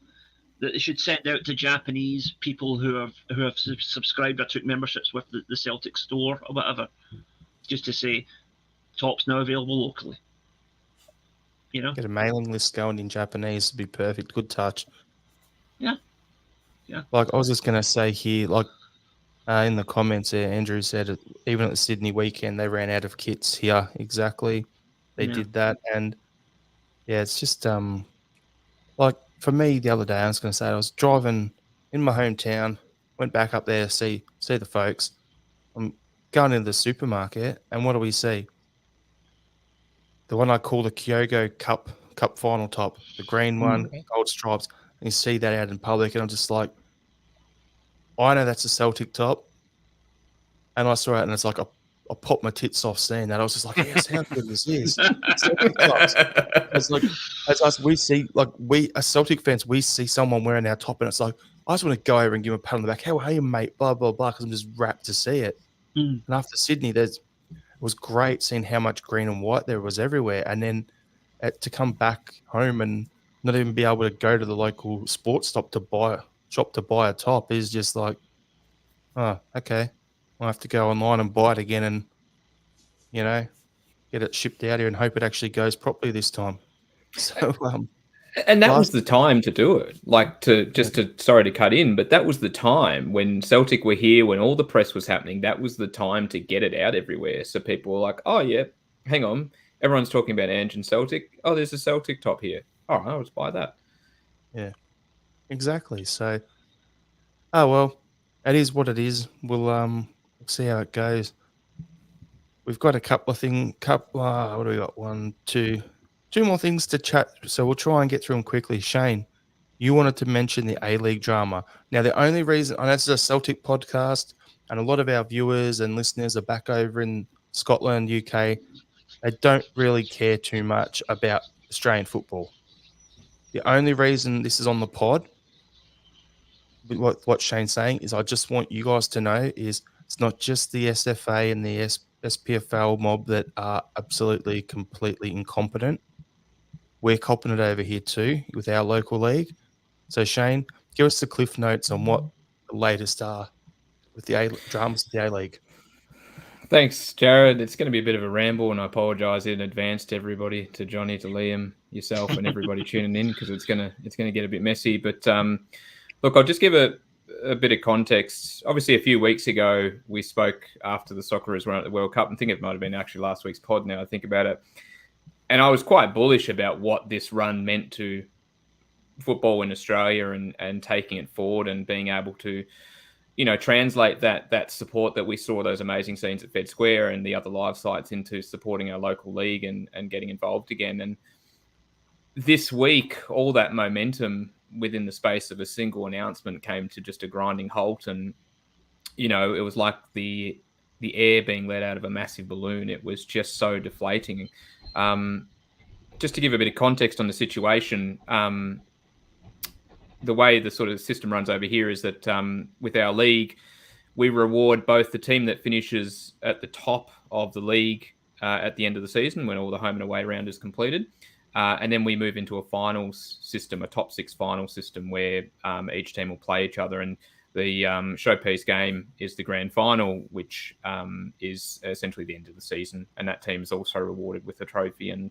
that they should send out to Japanese people who have subscribed or took memberships with the Celtic store or whatever, just to say tops now available locally. Get a mailing list going in Japanese would be perfect. Good touch. Yeah. Like I was just gonna say here, like in the comments there, Andrew said even at the Sydney weekend they ran out of kits here. Exactly, they did that, and it's just like for me the other day I was gonna say I was driving in my hometown, went back up there to see the folks. I'm going into the supermarket, and what do we see? The one I call the Kyogo Cup final top, the green one, gold stripes. And you see that out in public, and I'm just like, I know that's a Celtic top. And I saw it, and it's like, I popped my tits off seeing that. I was just like, yes, how good is this? Celtic tops. It's like, as us, we see, like, we as Celtic fans, we see someone wearing our top, and it's like, I just want to go over and give him a pat on the back. How are you, mate? Blah, blah, blah, because I'm just rapt to see it. And after Sydney, it was great seeing how much green and white there was everywhere. And then to come back home and not even be able to go to the local sports shop to buy a top is just like, oh, okay. I'll have to go online and buy it again and, get it shipped out here and hope it actually goes properly this time. So, and that was the time to do it. Like sorry to cut in, but that was the time when Celtic were here, when all the press was happening. That was the time to get it out everywhere. So people were like, oh yeah, hang on. Everyone's talking about Ange and Celtic. Oh, there's a Celtic top here. All right, I'll just buy that. Yeah, exactly. So, well, it is what it is. We'll see how it goes. We've got a couple of things. What do we got? One, two more things to chat. So we'll try and get through them quickly. Shane, you wanted to mention the A-League drama. Now, the only reason, I know this is a Celtic podcast, and a lot of our viewers and listeners are back over in Scotland, UK. They don't really care too much about Australian football. The only reason this is on the pod, what Shane's saying, is I just want you guys to know is it's not just the SFA and the SPFL mob that are absolutely, completely incompetent. We're copping it over here too with our local league. So Shane, give us the cliff notes on what the latest are with the dramas of the A-League. Thanks, Jared. It's going to be a bit of a ramble, and I apologise in advance to everybody, to Johnny, to Liam, yourself, and everybody tuning in, because it's going to get a bit messy. But look, I'll just give a bit of context. Obviously, a few weeks ago, we spoke after the Socceroos run at the World Cup. I think it might have been actually last week's pod now I think about it. And I was quite bullish about what this run meant to football in Australia and taking it forward and being able to, translate that support that we saw, those amazing scenes at Fed Square and the other live sites, into supporting our local league and getting involved again. And this week, all that momentum within the space of a single announcement came to just a grinding halt. And, it was like the the air being let out of a massive balloon. It was just so deflating. Just to give a bit of context on the situation, the way the sort of system runs over here is that with our league, we reward both the team that finishes at the top of the league at the end of the season when all the home and away round is completed. And then we move into a finals system, a top 6 final system where each team will play each other. And the showpiece game is the grand final, which is essentially the end of the season. And that team is also rewarded with a trophy and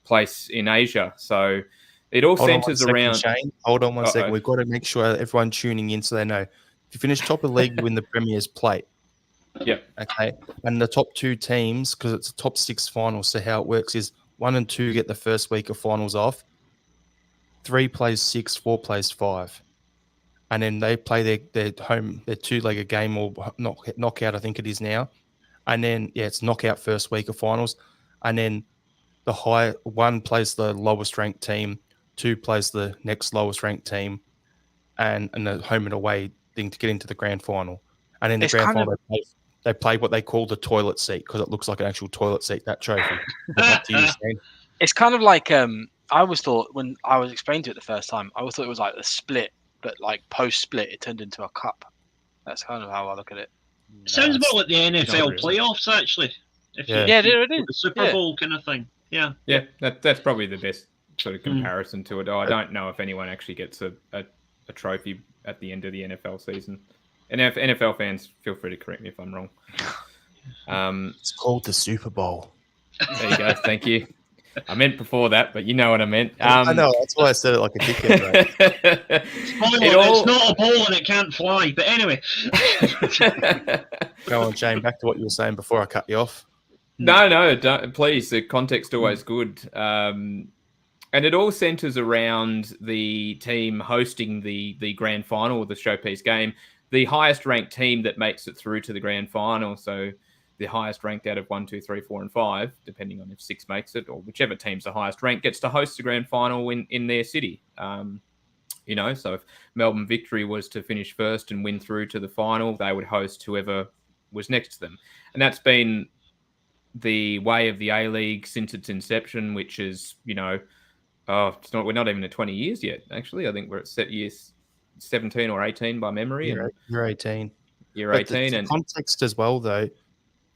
place in Asia. So it all centers around... Shane, hold on one second. We've got to make sure everyone tuning in so they know. If you finish top of the league, you win the Premier's plate. Yep. Okay. And the top 2 teams, because it's a top 6 final, so how it works is 1 and 2 get the first week of finals off. 3 plays 6, 4 plays 5. And then they play their 2-legged game or knockout, I think it is now. And then, it's knockout first week of finals. And then the one plays the lowest ranked team, 2 plays the next lowest ranked team, and the home and away thing to get into the grand final. And in the grand final, they play what they call the toilet seat because it looks like an actual toilet seat, that trophy. It's kind of like I always thought when I was explained to it the first time, I always thought it was like the split, but like post-split, it turned into a cup. That's kind of how I look at it. Sounds about like the NFL playoffs, actually. It is. The Super Bowl kind of thing. Yeah. Yeah, that's probably the best sort of comparison to it. I don't know if anyone actually gets a trophy at the end of the NFL season. And if NFL fans, feel free to correct me if I'm wrong. It's called the Super Bowl. There you go. Thank you. I meant before that, but you know what I meant. I know. That's why I said it like a dickhead. Right? It's not a ball and it can't fly. But anyway. Go on, Shane. Back to what you were saying before I cut you off. No, don't, please. The context always good. And it all centers around the team hosting the grand final or the showpiece game. The highest ranked team that makes it through to the grand final. So the highest ranked out of 1, 2, 3, 4, and 5, depending on if 6 makes it, or whichever team's the highest ranked, gets to host the grand final in their city. So if Melbourne Victory was to finish first and win through to the final, they would host whoever was next to them. And that's been the way of the A-League since its inception, which is, we're not even at 20 years yet, actually. I think we're at years 17 or 18 by memory. You're 18. You're 18. The context as well, though,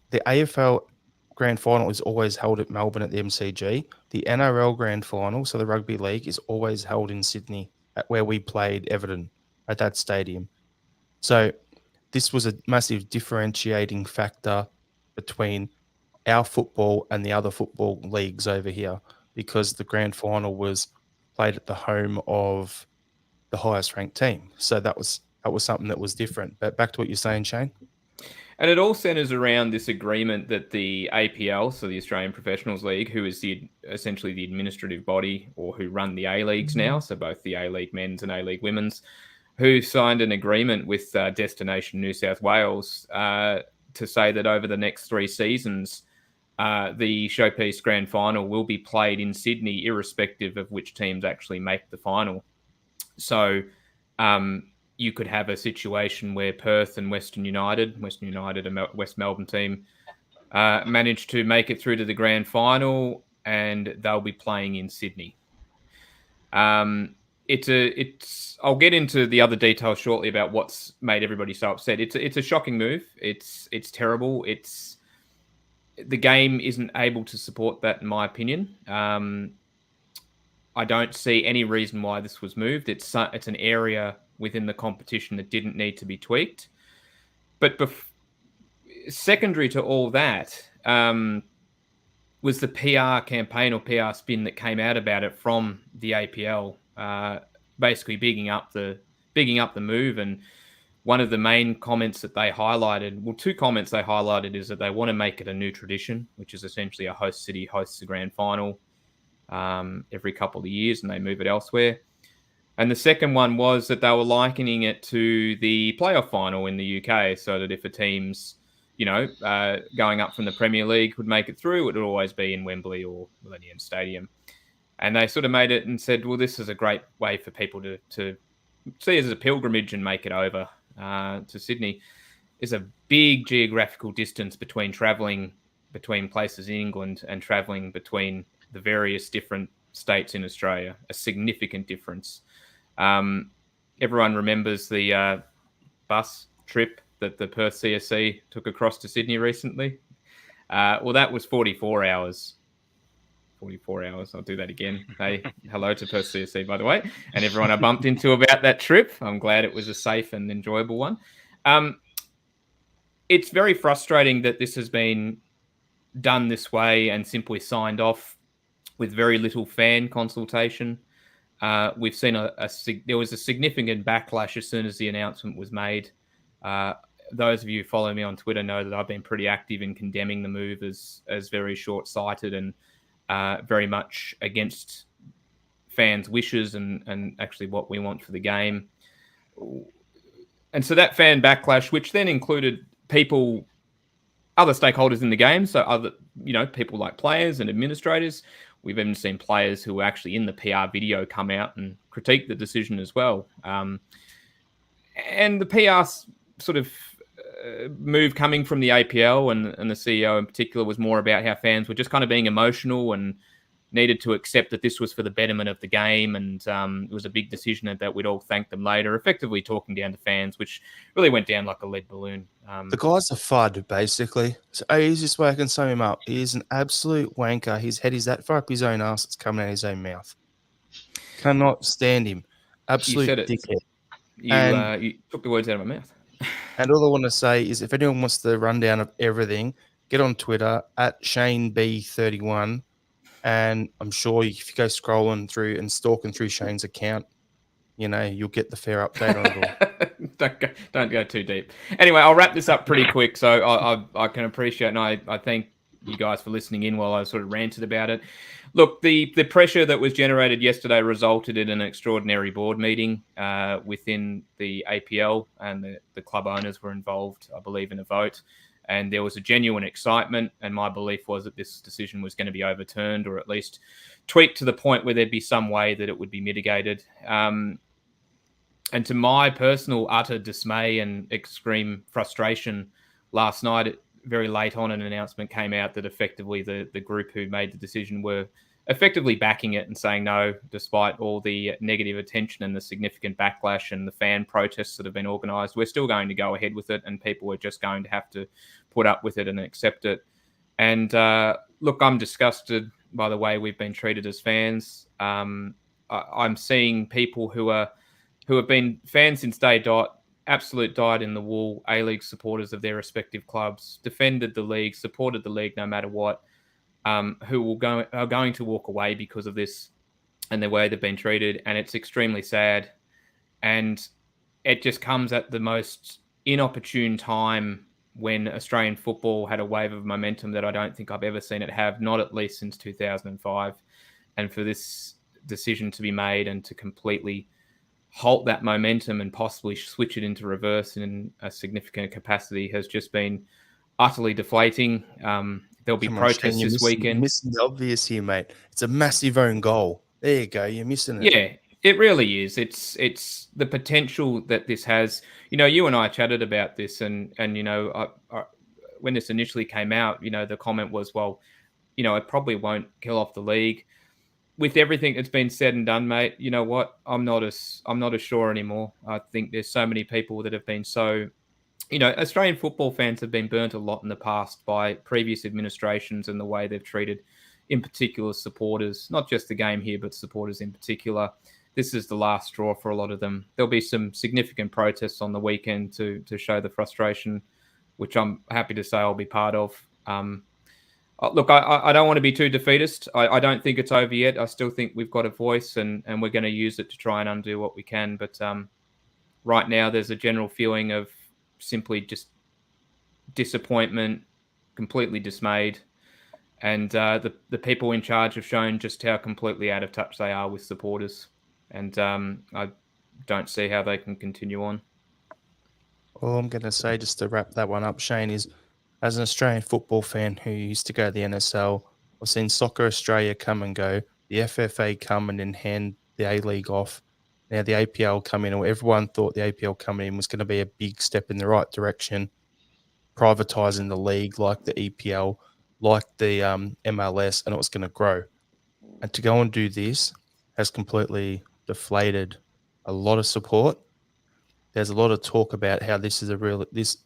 the AFL Grand Final is always held at Melbourne at the MCG. The NRL Grand Final, so the Rugby League, is always held in Sydney at where we played Everton at that stadium. So this was a massive differentiating factor between our football and the other football leagues over here because the Grand Final was played at the home of the highest ranked team. So that was something that was different. But back to what you're saying, Shane. And it all centers around this agreement that the APL, so the Australian Professionals League, who is essentially the administrative body or who run the A-Leagues now, so both the A-League men's and A-League women's, who signed an agreement with Destination New South Wales to say that over the next 3 seasons, the Showpiece Grand Final will be played in Sydney, irrespective of which teams actually make the final. So you could have a situation where Perth and Western United, a West Melbourne team, managed to make it through to the grand final, and they'll be playing in Sydney. I'll get into the other details shortly about what's made everybody so upset. It's a shocking move. It's terrible. The game isn't able to support that, in my opinion. I don't see any reason why this was moved. It's an area within the competition that didn't need to be tweaked. But secondary to all that was the PR campaign or PR spin that came out about it from the APL, basically bigging up the move. And one of the main comments that they highlighted, well, 2 comments they highlighted, is that they want to make it a new tradition, which is essentially a host city hosts the grand final every couple of years and they move it elsewhere. And the second one was that they were likening it to the playoff final in the UK, so that if a team's, going up from the Premier League would make it through, it would always be in Wembley or Millennium Stadium. And they sort of made it and said, well, this is a great way for people to see it as a pilgrimage and make it over to Sydney. a big geographical distance between travelling between places in England and travelling between the various different states in Australia. A significant difference. Everyone remembers the bus trip that the Perth CSC took across to Sydney recently. Well, that was 44 hours. 44 hours. I'll do that again. Hey, hello to Perth CSC, by the way, and everyone I bumped into about that trip. I'm glad it was a safe and enjoyable one. It's very frustrating that this has been done this way and simply signed off with very little fan consultation. We've seen there was a significant backlash as soon as the announcement was made. Those of you who follow me on Twitter know that I've been pretty active in condemning the move as very short-sighted and very much against fans' wishes and actually what we want for the game. And so that fan backlash, which then included other stakeholders in the game, so other, people like players and administrators. We've even seen players who were actually in the PR video come out and critique the decision as well. And the PR sort of move coming from the APL and the CEO in particular was more about how fans were just kind of being emotional and needed to accept that this was for the betterment of the game, and it was a big decision and that we'd all thank them later, effectively talking down to fans, which really went down like a lead balloon. The guy's a FUD, basically. So easiest way I can sum him up. He is an absolute wanker. His head is that far up his own ass, it's coming out of his own mouth. Cannot stand him. Absolute dickhead. You took the words out of my mouth. And all I want to say is if anyone wants the rundown of everything, get on Twitter at ShaneB31. And I'm sure if you go scrolling through and stalking through Shane's account, you'll get the fair update on it all. Don't go too deep. Anyway, I'll wrap this up pretty quick. So I can appreciate, and I thank you guys for listening in while I sort of ranted about it. Look, the pressure that was generated yesterday resulted in an extraordinary board meeting within the APL, and the club owners were involved, I believe, in a vote. And there was a genuine excitement, and my belief was that this decision was going to be overturned or at least tweaked to the point where there'd be some way that it would be mitigated. And to my personal utter dismay and extreme frustration, last night, very late on, an announcement came out that effectively the group who made the decision were effectively backing it and saying no, despite all the negative attention and the significant backlash and the fan protests that have been organised. We're still going to go ahead with it, and people are just going to have to put up with it and accept it. And look, I'm disgusted by the way we've been treated as fans. I'm seeing people who have been fans since day dot, absolute dyed-in-the-wool A-League supporters of their respective clubs, defended the league, supported the league no matter what, who are going to walk away because of this and the way they've been treated. And it's extremely sad. And it just comes at the most inopportune time when Australian football had a wave of momentum that I don't think I've ever seen it have, not at least since 2005. And for this decision to be made and to completely halt that momentum and possibly switch it into reverse in a significant capacity has just been utterly deflating. There'll be protests this weekend. You're missing the obvious here, mate. It's a massive own goal. There you go. You're missing it. Yeah, it really is. It's the potential that this has. You and I chatted about this, and I, when this initially came out, the comment was, well, it probably won't kill off the league. With everything that's been said and done, mate, you know what? I'm not as sure anymore. I think there's so many people that have been so, Australian football fans have been burnt a lot in the past by previous administrations and the way they've treated, in particular, supporters, not just the game here, but supporters in particular. This is the last straw for a lot of them. There'll be some significant protests on the weekend to show the frustration, which I'm happy to say I'll be part of. Look, I don't want to be too defeatist. I don't think it's over yet. I still think we've got a voice and we're going to use it to try and undo what we can. But right now, there's a general feeling of simply just disappointment, completely dismayed. And the people in charge have shown just how completely out of touch they are with supporters. And I don't see how they can continue on. All I'm going to say, just to wrap that one up, Shane, is as an Australian football fan who used to go to the NSL, I've seen Soccer Australia come and go, the FFA come and then hand the A-League off. Now the APL come in, or everyone thought the APL coming in was going to be a big step in the right direction. privatising the league like the EPL, like the MLS, and it was going to grow. And to go and do this has completely deflated a lot of support. There's a lot of talk about how this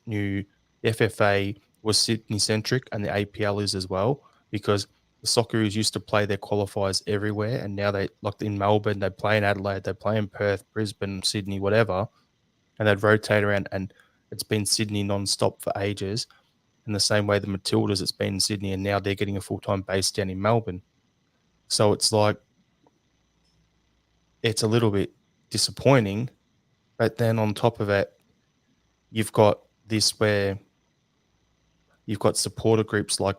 new FFA was Sydney centric, and the APL is as well, because the Socceroos used to play their qualifiers everywhere, and now they, like in Melbourne, they play in Adelaide, they play in Perth, Brisbane, Sydney, whatever, and they'd rotate around, and it's been Sydney non-stop for ages. In the same way the Matildas, it's been in Sydney, and now they're getting a full-time base down in Melbourne. So it's like, it's a little bit disappointing, but then on top of it, you've got this where you've got supporter groups like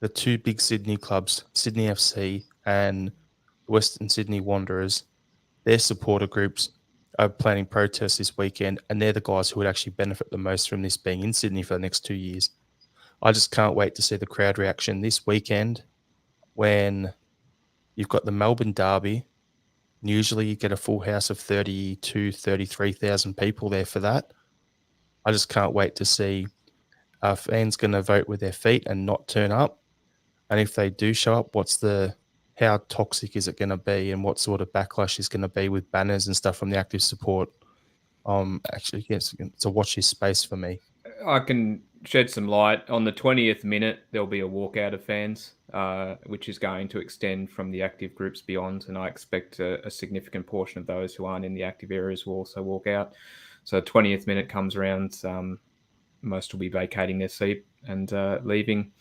the two big Sydney clubs, Sydney FC and Western Sydney Wanderers. Their supporter groups are planning protests this weekend, and they're the guys who would actually benefit the most from this being in Sydney for the next 2 years. I just can't wait to see the crowd reaction this weekend when you've got the Melbourne Derby. Usually you get a full house of 32, 33,000 people there for that. I just can't wait to see are fans going to vote with their feet and not turn up? And if they do show up, how toxic is it going to be, and what sort of backlash is going to be with banners and stuff from the active support? Actually, yes, it's a watch this space for me. I can shed some light. On the 20th minute, there'll be a walkout of fans, which is going to extend from the active groups beyond. And I expect a significant portion of those who aren't in the active areas will also walk out. So 20th minute comes around, most will be vacating their seat and leaving.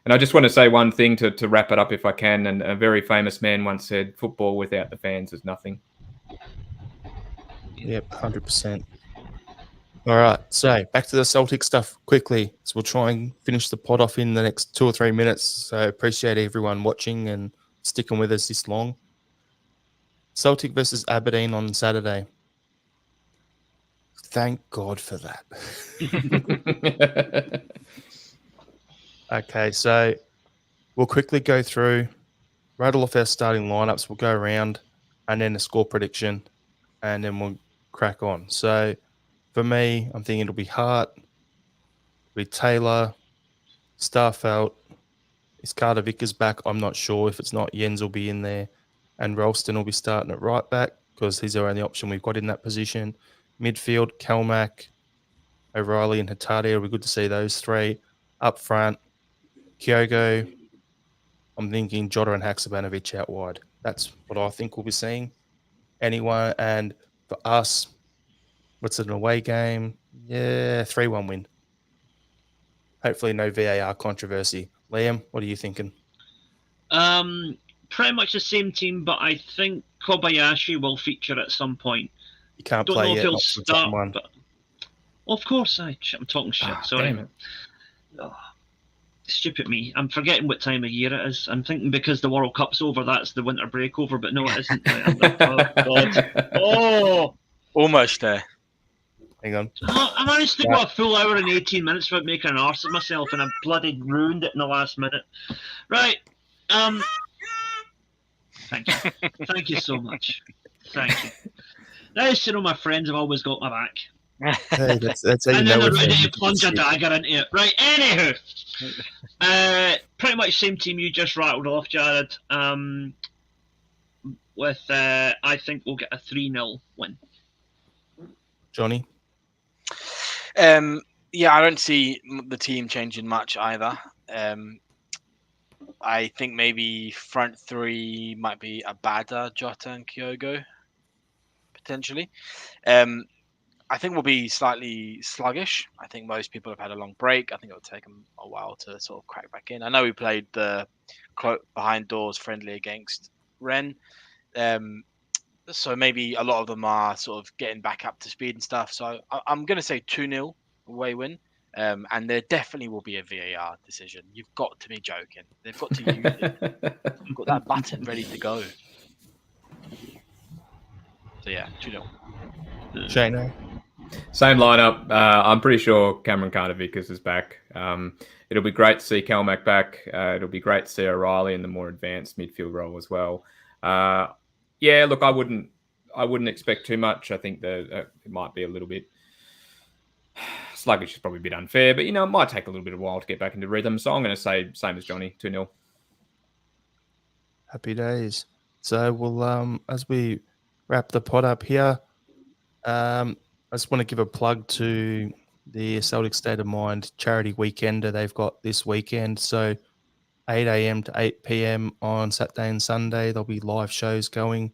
And I just want to say one thing to wrap it up if I can. And a very famous man once said, football without the fans is nothing. Yep, 100%. All right, so back to the Celtic stuff quickly. So we'll try and finish the pod off in the next 2 or 3 minutes. So appreciate everyone watching and sticking with us this long. Celtic versus Aberdeen on Saturday. Thank God for that. Okay, so we'll quickly go through, rattle off our starting lineups. We'll go around and then a score prediction, and then we'll crack on. So for me, I'm thinking it'll be Hart, it'll be Taylor, Starfelt. Is Carter Vickers back? I'm not sure. If it's not, Jens will be in there, and Ralston will be starting at right back because he's our only option we've got in that position. Midfield, Kelmack, O'Reilly and Hatate. It'll be good to see those three. Up front, Kyogo. I'm thinking Jota and Haksabanovic out wide. That's what I think we'll be seeing. Anyone, and for us, what's an away game? Yeah, 3-1 win. Hopefully no VAR controversy. Liam, what are you thinking? Pretty much the same team, but I think Kobayashi will feature at some point. You can't Don't play know yet. if he'll start, but of course I'm talking shit. Sorry. Damn it. Oh, stupid me. I'm forgetting what time of year it is. I'm thinking because the World Cup's over, that's the winter break over, but no, it isn't. Oh, God. Oh! Almost there. Hang on. I managed to go a full hour and 18 minutes without making an arse of myself, and I bloody ruined it in the last minute. Right. Thank you. Thank you so much. Thank you. Nice to know my friends have always got my back. Hey, that's how you And know then they're it's ready to plunge a dagger into it. Right, anywho. Pretty much same team you just rattled off, Jared. With I think we'll get a 3-0 win. Johnny? Yeah, I don't see the team changing much either. I think maybe front three might be Abada, Jota, and Kyogo, potentially. I think we'll be slightly sluggish. I think most people have had a long break. I think it'll take them a while to sort of crack back in. I know we played the behind doors friendly against Rennes. So maybe a lot of them are sort of getting back up to speed and stuff. So I'm going to say 2-0 away win. And there definitely will be a VAR decision. You've got to be joking. They've got to use it. You've got that button ready to go. So yeah, 2-0. Shane? Same lineup. I'm pretty sure Cameron Carter-Vickers is back. It'll be great to see Kelmack back. It'll be great to see O'Reilly in the more advanced midfield role as well. Yeah, look, I wouldn't expect too much. I think that it might be a little bit sluggish is probably a bit unfair, but, it might take a little bit of a while to get back into rhythm. So I'm going to say same as Johnny, 2-0. Happy days. So we'll as we wrap the pod up here, I just want to give a plug to the Celtic State of Mind charity weekender they've got this weekend. So 8 a.m. to 8 p.m. on Saturday and Sunday, there'll be live shows going.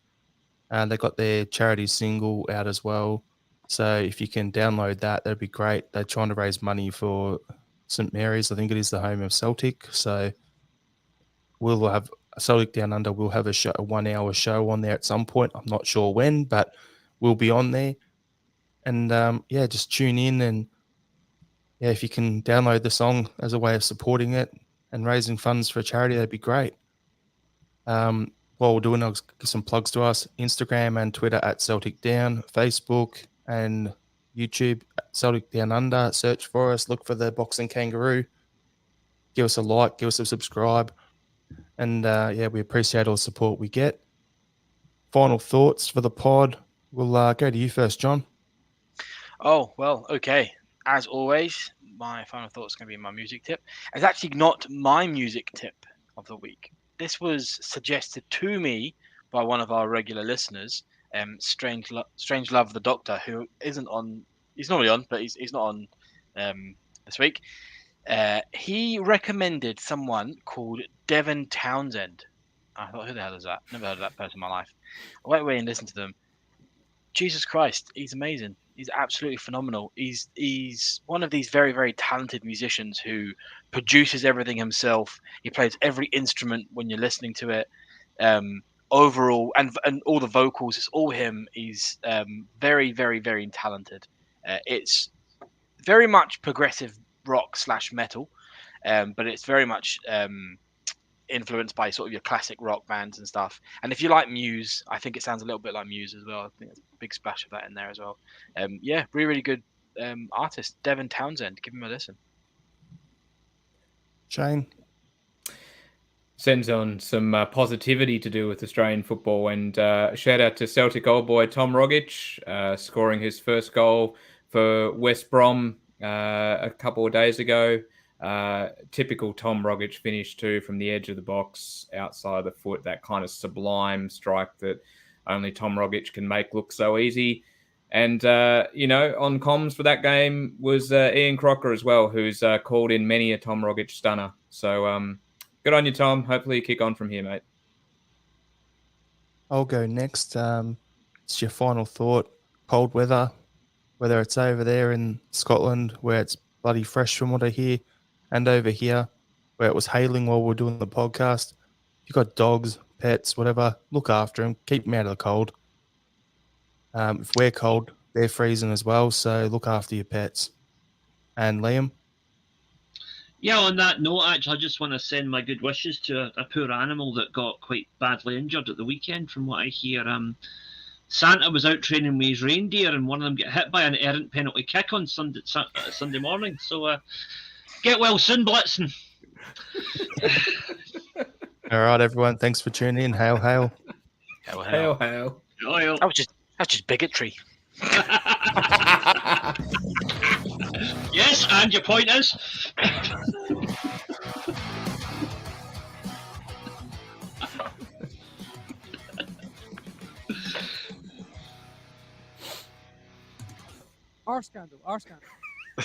They've got their charity single out as well. So if you can download that, that'd be great. They're trying to raise money for St. Mary's. I think it is the home of Celtic. So we'll have Celtic Down Under. We'll have a 1-hour show on there at some point. I'm not sure when, but we'll be on there. And just tune in. And if you can download the song as a way of supporting it and raising funds for a charity, that'd be great. While we're doing, I'll give some plugs to us: Instagram and Twitter at Celtic Down, Facebook and YouTube at Celtic Down Under. Search for us, look for the Boxing Kangaroo. Give us a like, give us a subscribe. And we appreciate all the support we get. Final thoughts for the pod. We'll go to you first, John. Oh, well, okay. As always, my final thoughts going to be my music tip. It's actually not my music tip of the week. This was suggested to me by one of our regular listeners, Strange Love the Doctor, who isn't on. He's normally on, but he's not on this week. He recommended someone called Devon Townsend. I thought, who the hell is that? Never heard of that person in my life. I went away and listened to them. Jesus Christ, he's amazing. He's absolutely phenomenal. He's one of these very, very talented musicians who produces everything himself. He plays every instrument when you're listening to it. Overall, and all the vocals, it's all him. He's very, very, very talented. It's very much progressive rock / metal, but it's very much influenced by sort of your classic rock bands and stuff. And if you like Muse, I think it sounds a little bit like Muse as well. I think there's a big splash of that in there as well. Really, really good artist, Devon Townsend. Give him a listen. Shane? Sends on some positivity to do with Australian football, and shout out to Celtic old boy Tom Rogic, scoring his first goal for West Brom a couple of days ago. Typical Tom Rogic finish too, from the edge of the box, outside the foot, that kind of sublime strike that only Tom Rogic can make look so easy. And, on comms for that game was Ian Crocker as well, who's called in many a Tom Rogic stunner. So good on you, Tom. Hopefully you kick on from here, mate. I'll go next. It's your final thought. Cold weather, whether it's over there in Scotland where it's bloody fresh from what I hear, and over here where it was hailing while we were doing the podcast. If you've got dogs, pets, whatever, look after them. Keep them out of the cold. If we're cold, they're freezing as well, so look after your pets. And Liam? Yeah, on that note, actually, I just want to send my good wishes to a poor animal that got quite badly injured at the weekend, from what I hear. Santa was out training with his reindeer, and one of them got hit by an errant penalty kick on Sunday morning. So get well soon, Blitzen. All right, everyone. Thanks for tuning in. Hail, hail. Hail, Hail, hail. hail. That's just bigotry. Yes, and your point is? Our scandal.